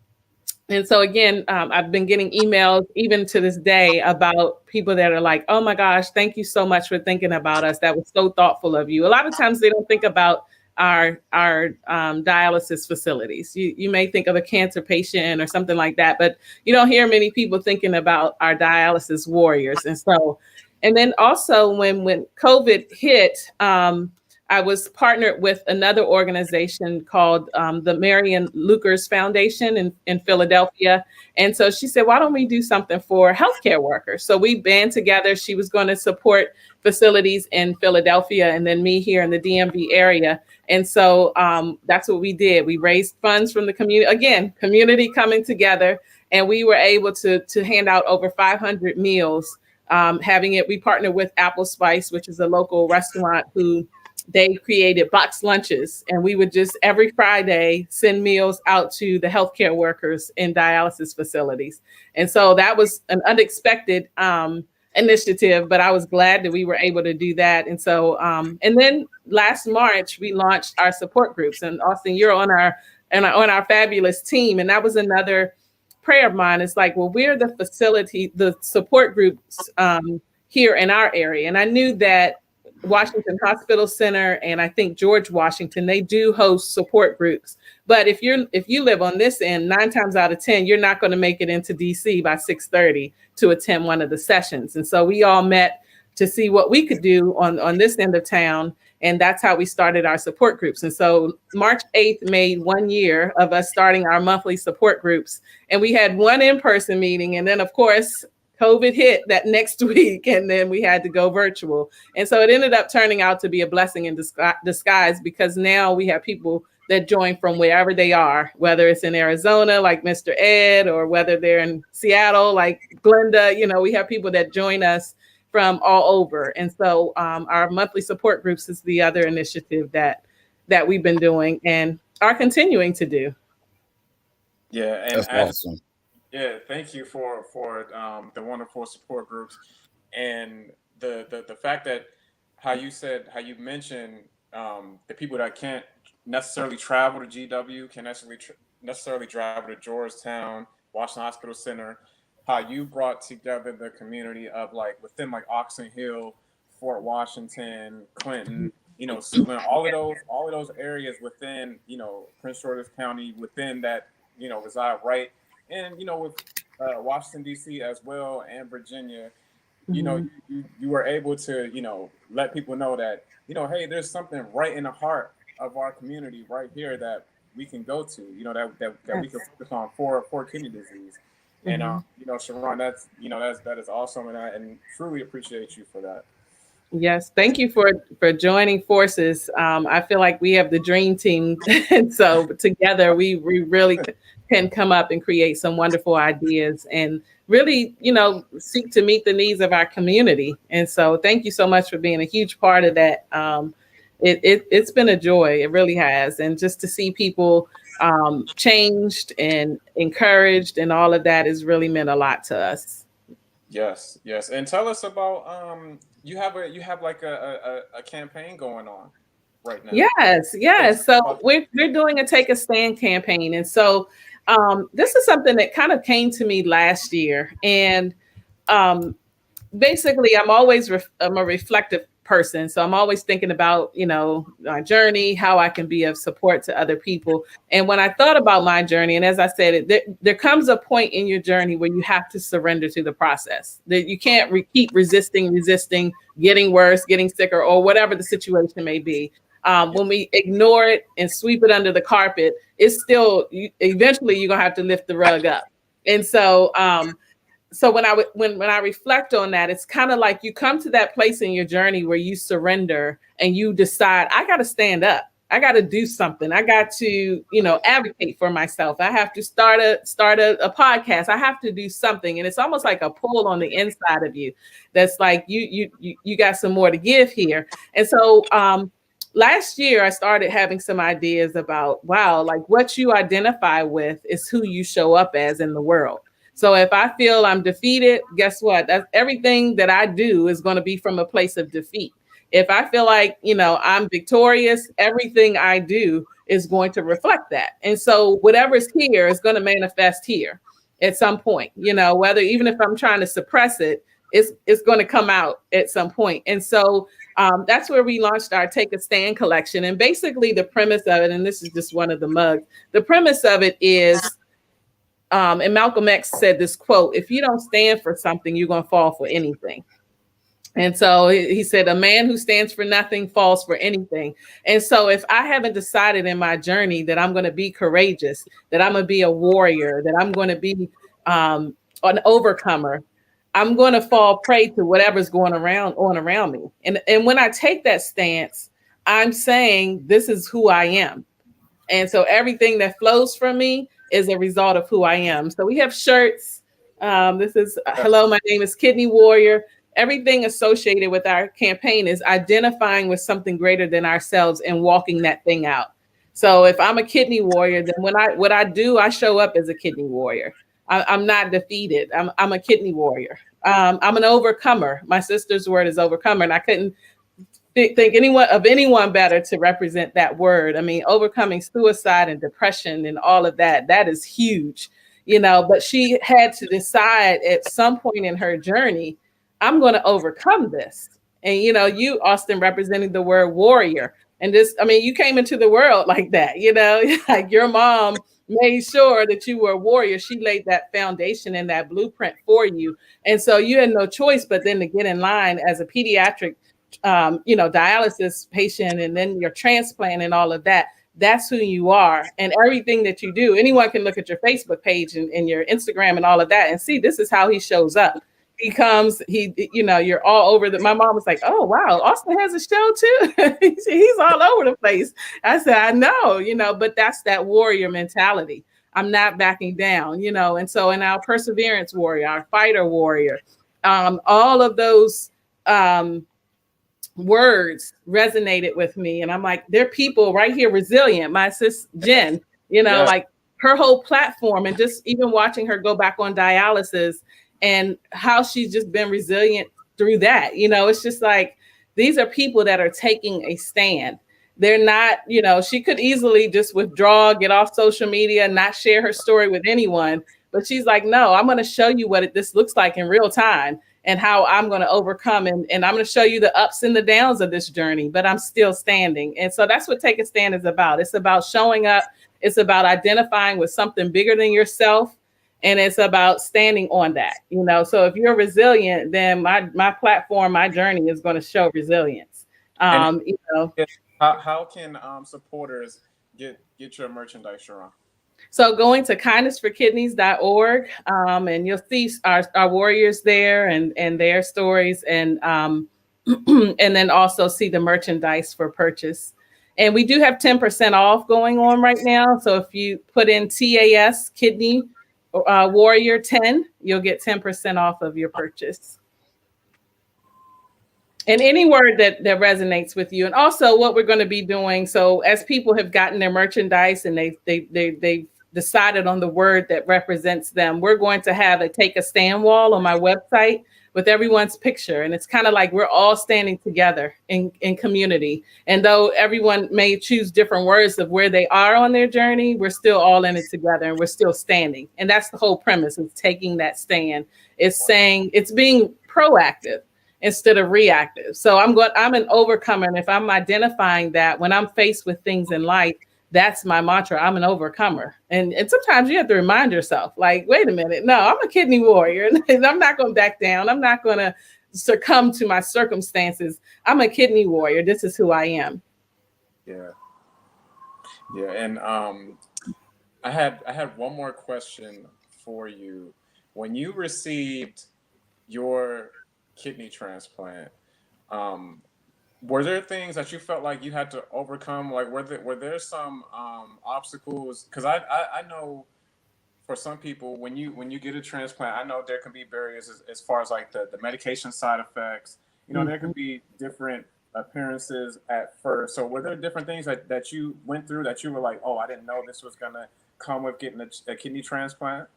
so again, I've been getting emails even to this day about people that are like, oh my gosh, thank you so much for thinking about us. That was so thoughtful of you. A lot of times they don't think about our dialysis facilities. You may think of a cancer patient or something like that, but you don't hear many people thinking about our dialysis warriors. And so, and then also when COVID hit, I was partnered with another organization called the Marian Lucas Foundation in Philadelphia. And so she said, why don't we do something for healthcare workers? So we band together. She was going to support facilities in Philadelphia and then me here in the DMV area. And so that's what we did. We raised funds from the community, again, community coming together. And we were able to hand out over 500 meals. We partnered with Apple Spice, which is a local restaurant who they created box lunches, and we would just every Friday send meals out to the healthcare workers in dialysis facilities. And so that was an unexpected initiative, but I was glad that we were able to do that. And so, and then last March we launched our support groups. And Austin, you're on our fabulous team, and that was another prayer of mine. It's like, well, we're the support groups here in our area, and I knew that Washington Hospital Center and I think George Washington, they do host support groups. But if you live on this end, 9 times out of 10, you're not going to make it into DC by 6:30 to attend one of the sessions. And so we all met to see what we could do on this end of town. And that's how we started our support groups. And so March 8th made 1 year of us starting our monthly support groups. And we had one in-person meeting. And then, of course, COVID hit that next week, and then we had to go virtual. And so it ended up turning out to be a blessing in disguise, because now we have people that join from wherever they are, whether it's in Arizona, like Mr. Ed, or whether they're in Seattle, like Glenda. We have people that join us from all over. And so our monthly support groups is the other initiative that we've been doing and are continuing to do. Yeah, and that's awesome. Yeah, thank you for the wonderful support groups, and the fact that how you mentioned the people that can't necessarily travel to GW can necessarily travel to Georgetown, Washington Hospital Center. How you brought together the community of within Oxon Hill, Fort Washington, Clinton, Suitland, all of those areas within Prince George's County, within that reside right. And with Washington D.C. as well, and Virginia, you were able to let people know that hey, there's something right in the heart of our community right here that we can go to, that we can focus on for kidney disease. And Sharron, that is awesome, and truly appreciate you for that. Yes, thank you for joining forces. I feel like we have the dream team, and so together we really can come up and create some wonderful ideas and really, seek to meet the needs of our community. And so, thank you so much for being a huge part of that. It's been a joy. It really has, and just to see people changed and encouraged, and all of that has really meant a lot to us. Yes. And tell us about you have a campaign going on right now. Yes. So we're doing a Take a Stand campaign. And so this is something that kind of came to me last year. And basically I'm a reflective person. So I'm always thinking about, my journey, how I can be of support to other people. And when I thought about my journey, and as I said, there comes a point in your journey where you have to surrender to the process, that you can't keep resisting, getting worse, getting sicker, or whatever the situation may be. When we ignore it and sweep it under the carpet, it's still, eventually you're going to have to lift the rug up. And so, so when I reflect on that, it's kind of like you come to that place in your journey where you surrender and you decide, I got to stand up. I got to do something. I got to, advocate for myself. I have to start a podcast. I have to do something. And it's almost like a pull on the inside of you. That's like, you got some more to give here. And so, last year, I started having some ideas about, like what you identify with is who you show up as in the world. So if I feel I'm defeated, guess what? That's everything that I do is going to be from a place of defeat. If I feel like, I'm victorious, everything I do is going to reflect that. And so whatever's here is going to manifest here at some point, whether even if I'm trying to suppress it, it's going to come out at some point. And so that's where we launched our Take a Stand collection. And basically the premise of it, and this is just one of the mugs, the premise of it is, and Malcolm X said this quote, if you don't stand for something, you're going to fall for anything. And so he said, a man who stands for nothing falls for anything. And so if I haven't decided in my journey that I'm going to be courageous, that I'm going to be a warrior, that I'm going to be an overcomer, I'm going to fall prey to whatever's going around me. And when I take that stance, I'm saying this is who I am. And so everything that flows from me is a result of who I am. So we have shirts. This is hello, my name is Kidney Warrior. Everything associated with our campaign is identifying with something greater than ourselves and walking that thing out. So if I'm a kidney warrior, then what I do, I show up as a kidney warrior. I'm not defeated. I'm a kidney warrior. I'm an overcomer. My sister's word is overcomer, and I couldn't think anyone better to represent that word. I mean, overcoming suicide and depression and all of that is huge, but she had to decide at some point in her journey, I'm going to overcome this. And, you, Austin, representing the word warrior. And you came into the world like that, like your mom made sure that you were a warrior. She laid that foundation and that blueprint for you. And so you had no choice but then to get in line as a pediatric dialysis patient, and then your transplant and all of that. That's who you are. And everything that you do, anyone can look at your Facebook page and your Instagram and all of that and see this is how he shows up. He comes, you're all over my mom was like, oh, wow, Austin has a show too. He's all over the place. I said, I know, but that's that warrior mentality. I'm not backing down, and so in our perseverance warrior, our fighter warrior, all of those, words resonated with me. And I'm like, there are people right here, resilient. My sis Jen, like her whole platform, and just even watching her go back on dialysis and how she's just been resilient through that. It's just like, these are people that are taking a stand. They're not, she could easily just withdraw, get off social media, not share her story with anyone. But she's like, no, I'm going to show you what this looks like in real time and how I'm going to overcome. And I'm going to show you the ups and the downs of this journey, but I'm still standing. And so that's what Take a Stand is about. It's about showing up. It's about identifying with something bigger than yourself. And it's about standing on that, So if you're resilient, then my platform, my journey is going to show resilience. How can supporters get your merchandise, Sharron? So going to kindnessforkidneys.org, and you'll see our warriors there and their stories, and and then also see the merchandise for purchase. And we do have 10% off going on right now. So if you put in TAS Kidney Warrior 10, you'll get 10% off of your purchase. And any word that resonates with you. And also what we're going to be doing. So as people have gotten their merchandise and they've decided on the word that represents them, we're going to have a Take a Stand wall on my website with everyone's picture. And it's kind of like we're all standing together in community. And though everyone may choose different words of where they are on their journey, we're still all in it together and we're still standing. And that's the whole premise, is taking that stand. It's saying, it's being proactive instead of reactive. So I'm an overcomer. And if I'm identifying that when I'm faced with things in life, that's my mantra. I'm an overcomer. And sometimes you have to remind yourself, like, wait a minute, no, I'm a kidney warrior. And I'm not going to back down. I'm not going to succumb to my circumstances. I'm a kidney warrior. This is who I am. Yeah. Yeah. And I had one more question for you. When you received your kidney transplant, were there things that you felt like you had to overcome? Like, were there some obstacles? Because I know for some people, when you get a transplant, I know there can be barriers as far as like the medication side effects. There can be different appearances at first. So were there different things that you went through that you were like, oh, I didn't know this was gonna come with getting a kidney transplant?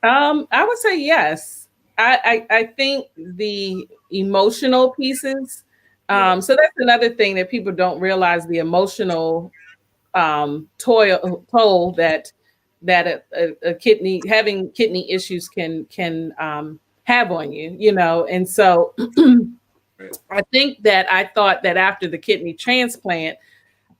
I would say yes. I think the emotional pieces. So that's another thing that people don't realize, the emotional toll that a having kidney issues can have on you, And so I think that I thought that after the kidney transplant,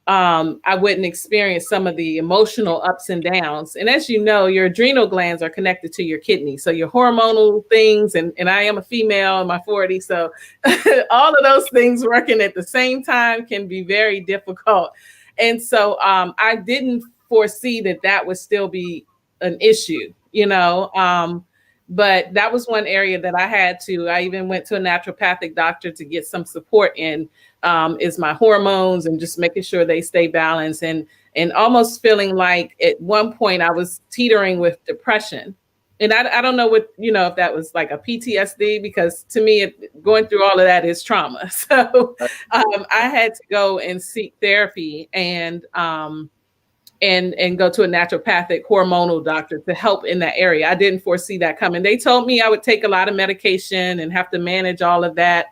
I wouldn't experience some of the emotional ups and downs. And as you know, your adrenal glands are connected to your kidneys. So your hormonal things, and I am a female in my 40s. So all of those things working at the same time can be very difficult. And so I didn't foresee that that would still be an issue, but that was one area that I even went to a naturopathic doctor to get some support in, is my hormones and just making sure they stay balanced, and almost feeling like at one point I was teetering with depression. And I don't know if that was like a PTSD, because to me, going through all of that is trauma. So I had to go and seek therapy and go to a naturopathic hormonal doctor to help in that area. I didn't foresee that coming. They told me I would take a lot of medication and have to manage all of that.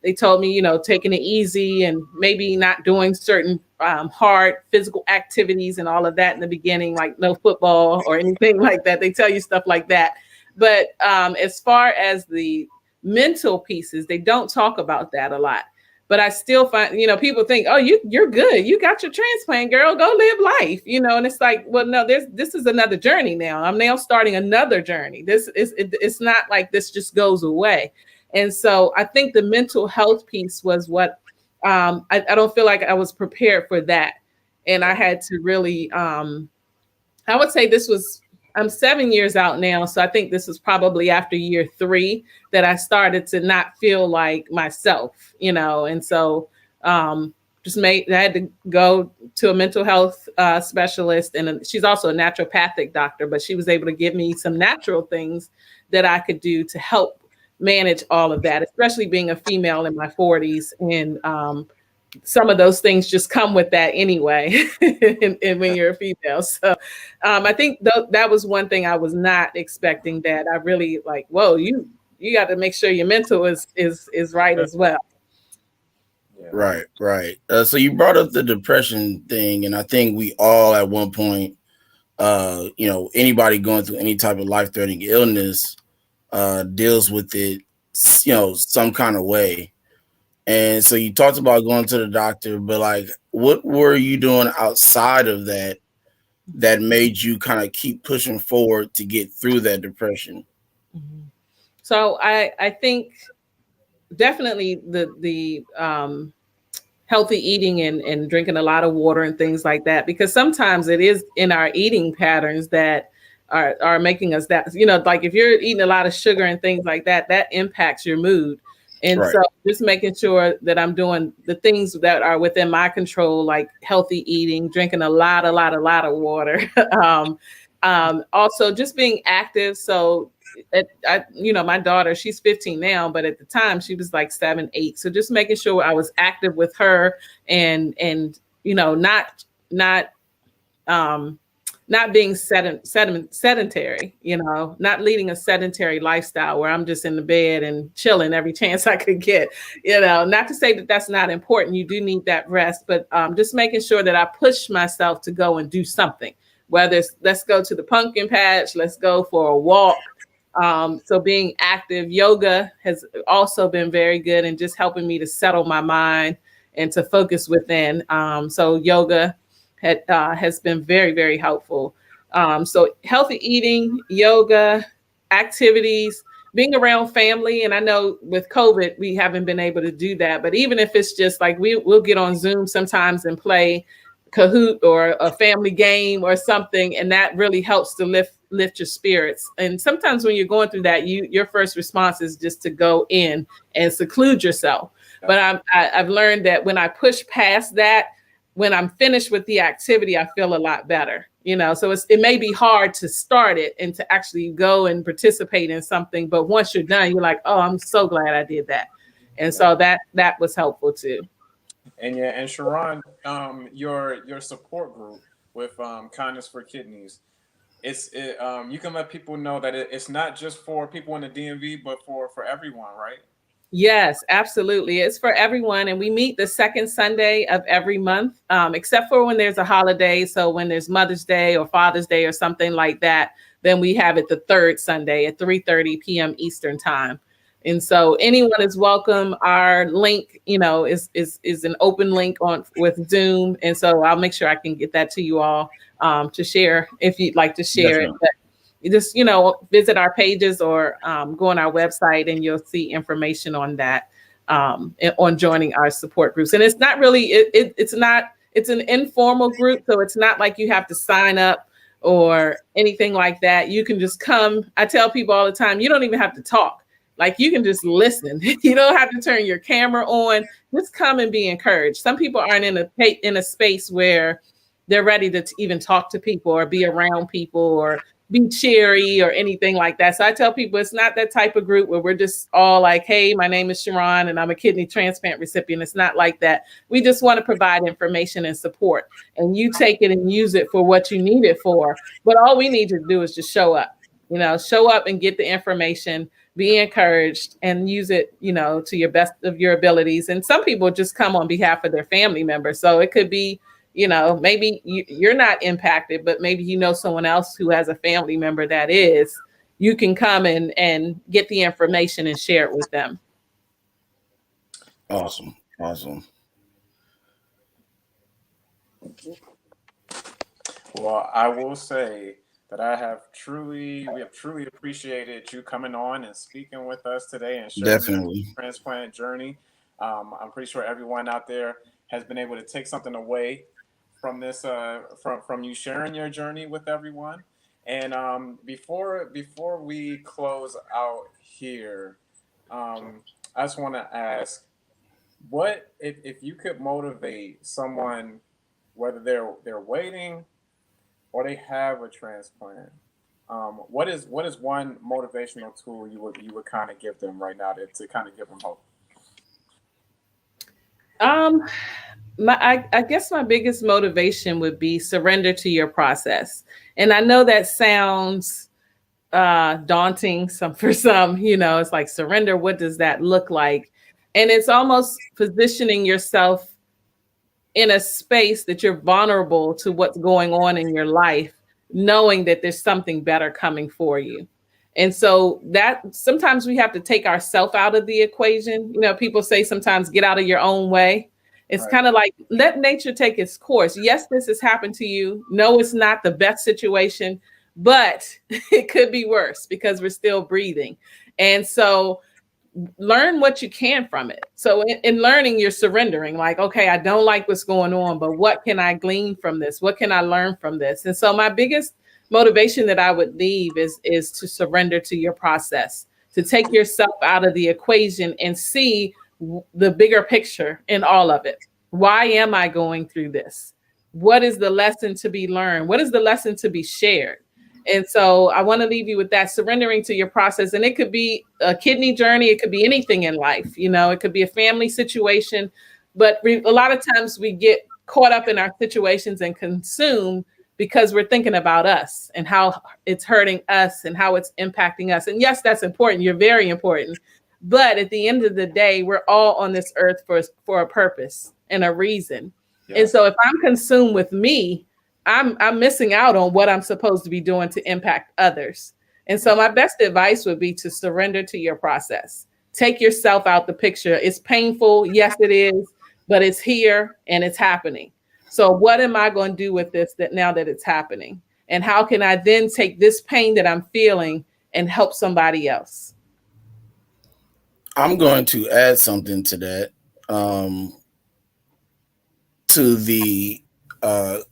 They told me, taking it easy and maybe not doing certain hard physical activities and all of that in the beginning, like no football or anything like that. They tell you stuff like that. But as far as the mental pieces, they don't talk about that a lot. But I still find, people think, oh, you're good. You got your transplant, girl. Go live life, and it's like, well, no, this is another journey now. I'm now starting another journey. It's not like this just goes away. And so I think the mental health piece was what I don't feel like I was prepared for that. And I had to really, I would say I'm 7 years out now. So I think this was probably after year 3 that I started to not feel like myself, and so I had to go to a mental health specialist, and she's also a naturopathic doctor, but she was able to give me some natural things that I could do to help manage all of that, especially being a female in my 40s. And some of those things just come with that anyway, and when you're a female. So I think that was one thing I was not expecting, that I really like, whoa, you got to make sure your mental is right as well. Yeah. Right. So you brought up the depression thing, and I think we all at one point, anybody going through any type of life-threatening illness deals with it, some kind of way. And so you talked about going to the doctor, but like, what were you doing outside of that made you kind of keep pushing forward to get through that depression? Mm-hmm. So I think definitely the healthy eating and drinking a lot of water and things like that, because sometimes it is in our eating patterns that are making us that, like if you're eating a lot of sugar and things like that, that impacts your mood. And right. So just making sure that I'm doing the things that are within my control, like healthy eating, drinking a lot of water. Also just being active. So my daughter, she's 15 now, but at the time she was like 7, 8. So just making sure I was active with her and not being sedentary, not leading a sedentary lifestyle where I'm just in the bed and chilling every chance I could get, not to say that that's not important. You do need that rest, but just making sure that I push myself to go and do something, whether it's let's go to the pumpkin patch, let's go for a walk. So being active, yoga has also been very good in just helping me to settle my mind and to focus within. So yoga has been very, very helpful. So healthy eating, yoga, activities, being around family. And I know with COVID, we haven't been able to do that. But even if it's just like we'll get on Zoom sometimes and play Kahoot or a family game or something, and that really helps to lift your spirits. And sometimes when you're going through that, your first response is just to go in and seclude yourself. But I've learned that when I push past that, when I'm finished with the activity, I feel a lot better. So it may be hard to start it and to actually go and participate in something, but once you're done, you're like, oh, I'm so glad I did that. And so that was helpful too. And Sharron, your support group with Kindness for Kidneys, you can let people know that it's not just for people in the DMV, but for everyone, right? Yes, absolutely. It's for everyone. And we meet the second Sunday of every month, except for when there's a holiday. So when there's Mother's Day or Father's Day or something like that, then we have it the third Sunday at 3:30 p.m. Eastern time. And so anyone is welcome. Our link, is an open link on with Zoom. And so I'll make sure I can get that to you all to share if you'd like to share it. Definitely. But you just, visit our pages or go on our website and you'll see information on that, on joining our support groups. And it's not really, it's an informal group. So it's not like you have to sign up or anything like that. You can just come. I tell people all the time, you don't even have to talk. Like you can just listen. You don't have to turn your camera on. Just come and be encouraged. Some people aren't in a space where they're ready to even talk to people or be around people or be cheery or anything like that. So I tell people it's not that type of group where we're just all like, hey, my name is Sharron and I'm a kidney transplant recipient. It's not like that. We just want to provide information and support, and you take it and use it for what you need it for. But all we need to do is just show up, show up and get the information, be encouraged, and use it, to your best of your abilities. And some people just come on behalf of their family members. So it could be, maybe you're not impacted, but maybe someone else who has a family member that is. You can come and get the information and share it with them. Awesome. Well, I will say that we have truly appreciated you coming on and speaking with us today and sharing Definitely. your transplant journey. I'm pretty sure everyone out there has been able to take something away from this, from you sharing your journey with everyone. And before we close out here, I just want to ask, what if you could motivate someone, whether they're waiting or they have a transplant, what is one motivational tool you would kind of give them right now to kind of give them hope? I guess my biggest motivation would be surrender to your process. And I know that sounds daunting for some, it's like surrender. What does that look like? And it's almost positioning yourself in a space that you're vulnerable to what's going on in your life, knowing that there's something better coming for you. And so that sometimes we have to take ourselves out of the equation. People say sometimes get out of your own way. It's kind of like let nature take its course. Yes, this has happened to you. No, it's not the best situation, but it could be worse because we're still breathing. And so learn what you can from it. So in learning, you're surrendering, like, okay, I don't like what's going on, but what can I glean from this? What can I learn from this? And so my biggest motivation that I would leave is to surrender to your process, to take yourself out of the equation and see the bigger picture in all of it. Why am I going through this? What is the lesson to be learned? What is the lesson to be shared? And so I want to leave you with that, surrendering to your process. And it could be a kidney journey. It could be anything in life. It could be a family situation. But a lot of times we get caught up in our situations and consume because we're thinking about us and how it's hurting us and how it's impacting us. And yes, that's important. You're very important. But at the end of the day, we're all on this earth for a purpose and a reason. Yes. And so if I'm consumed with me, I'm missing out on what I'm supposed to be doing to impact others. And so my best advice would be to surrender to your process. Take yourself out the picture. It's painful. Yes, it is, but it's here and it's happening. So what am I going to do with this now that it's happening? And how can I then take this pain that I'm feeling and help somebody else? I'm going to add something to that, to the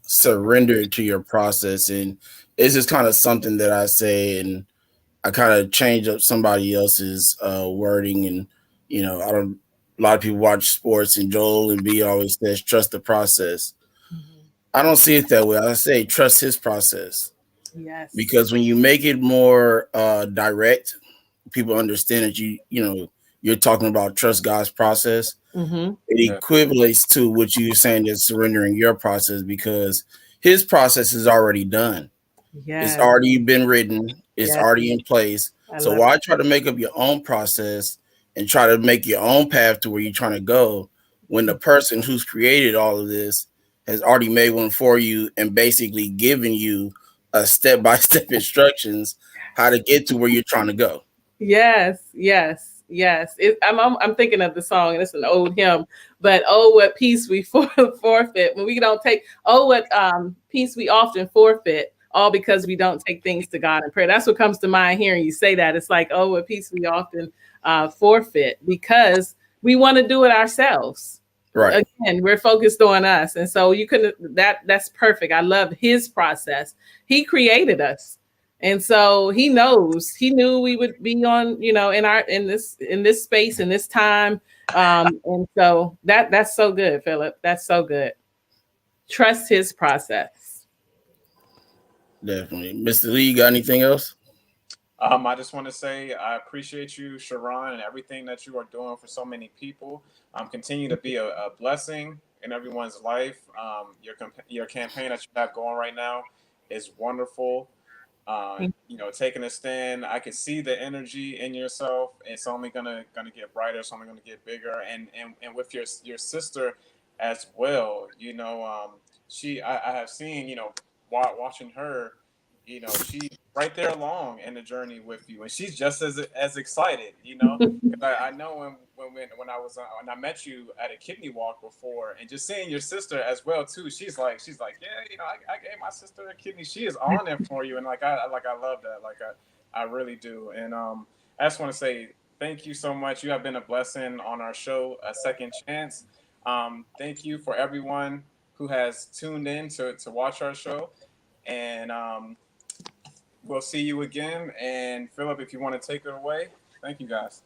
surrender to your process. And it's just kind of something that I say, and I kind of change up somebody else's wording. And, a lot of people watch sports, and Joel Embiid always says, trust the process. Mm-hmm. I don't see it that way. I say, trust his process. Yes. Because when you make it more direct, people understand that you're talking about trust God's process. Mm-hmm. It equates to what you're saying is surrendering your process, because his process is already done. Yes. It's already been written. It's already in place. So why try to make up your own process and try to make your own path to where you're trying to go, when the person who's created all of this has already made one for you and basically given you a step-by-step instructions how to get to where you're trying to go. Yes. Yes. I'm thinking of the song, and it's an old hymn. But oh, what peace we forfeit when we don't take. Oh, what peace we often forfeit, all because we don't take things to God in prayer. That's what comes to mind hearing you say that. It's like, oh, what peace we often forfeit because we want to do it ourselves. Right. Again, we're focused on us, and so you couldn't. That's perfect. I love his process. He created us. And so he knew we would be on, in this space, in this time. And so that's so good, Philip. That's so good. Trust his process. Definitely. Mr. Lee, you got anything else? I just want to say I appreciate you, Sharron, and everything that you are doing for so many people. Continue to be a blessing in everyone's life. Your campaign that you have going right now is wonderful. Taking a stand, I can see the energy in yourself. It's only gonna get brighter. It's only gonna get bigger. And with your sister as well. I have seen, watching her, she's right there along in the journey with you, and she's just as excited. 'Cause I know when I met you at a kidney walk before, and just seeing your sister as well too. She's like, yeah, I gave my sister a kidney. She is on it for you, and I love that. I really do. And I just want to say thank you so much. You have been a blessing on our show, A Second Chance. Thank you for everyone who has tuned in to watch our show, and we'll see you again. And Philip, if you want to take it away, thank you guys.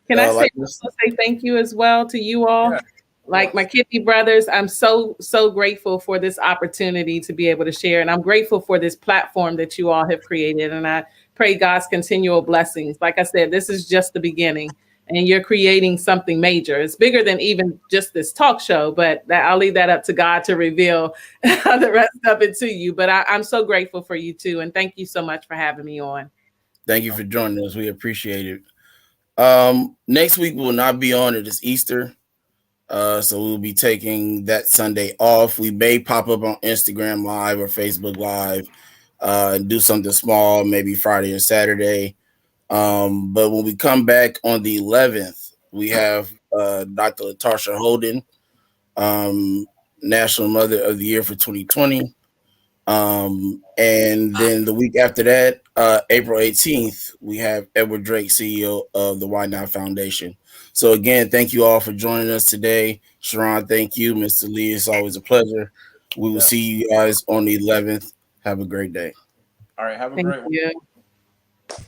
Can I say thank you as well to you all? Yeah, like my kidney brothers, I'm so grateful for this opportunity to be able to share. And I'm grateful for this platform that you all have created. And I pray God's continual blessings. Like I said, this is just the beginning. And you're creating something major. It's bigger than even just this talk show, but I'll leave that up to God to reveal the rest of it to you. But I'm so grateful for you too. And thank you so much for having me on. Thank you for joining us. We appreciate it. Next week we will not be on. It is Easter. So we'll be taking that Sunday off. We may pop up on Instagram Live or Facebook Live and do something small, maybe Friday or Saturday. But when we come back on the 11th, we have Dr. Latarsha Holden, National Mother of the Year for 2020. And then the week after that, April 18th, we have Edward Drake, CEO of the Why Not Foundation. So again, thank you all for joining us today. Sharron, thank you. Mr. Lee, it's always a pleasure. We will see you guys on the 11th. Have a great day. All right, have a great one.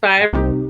Bye.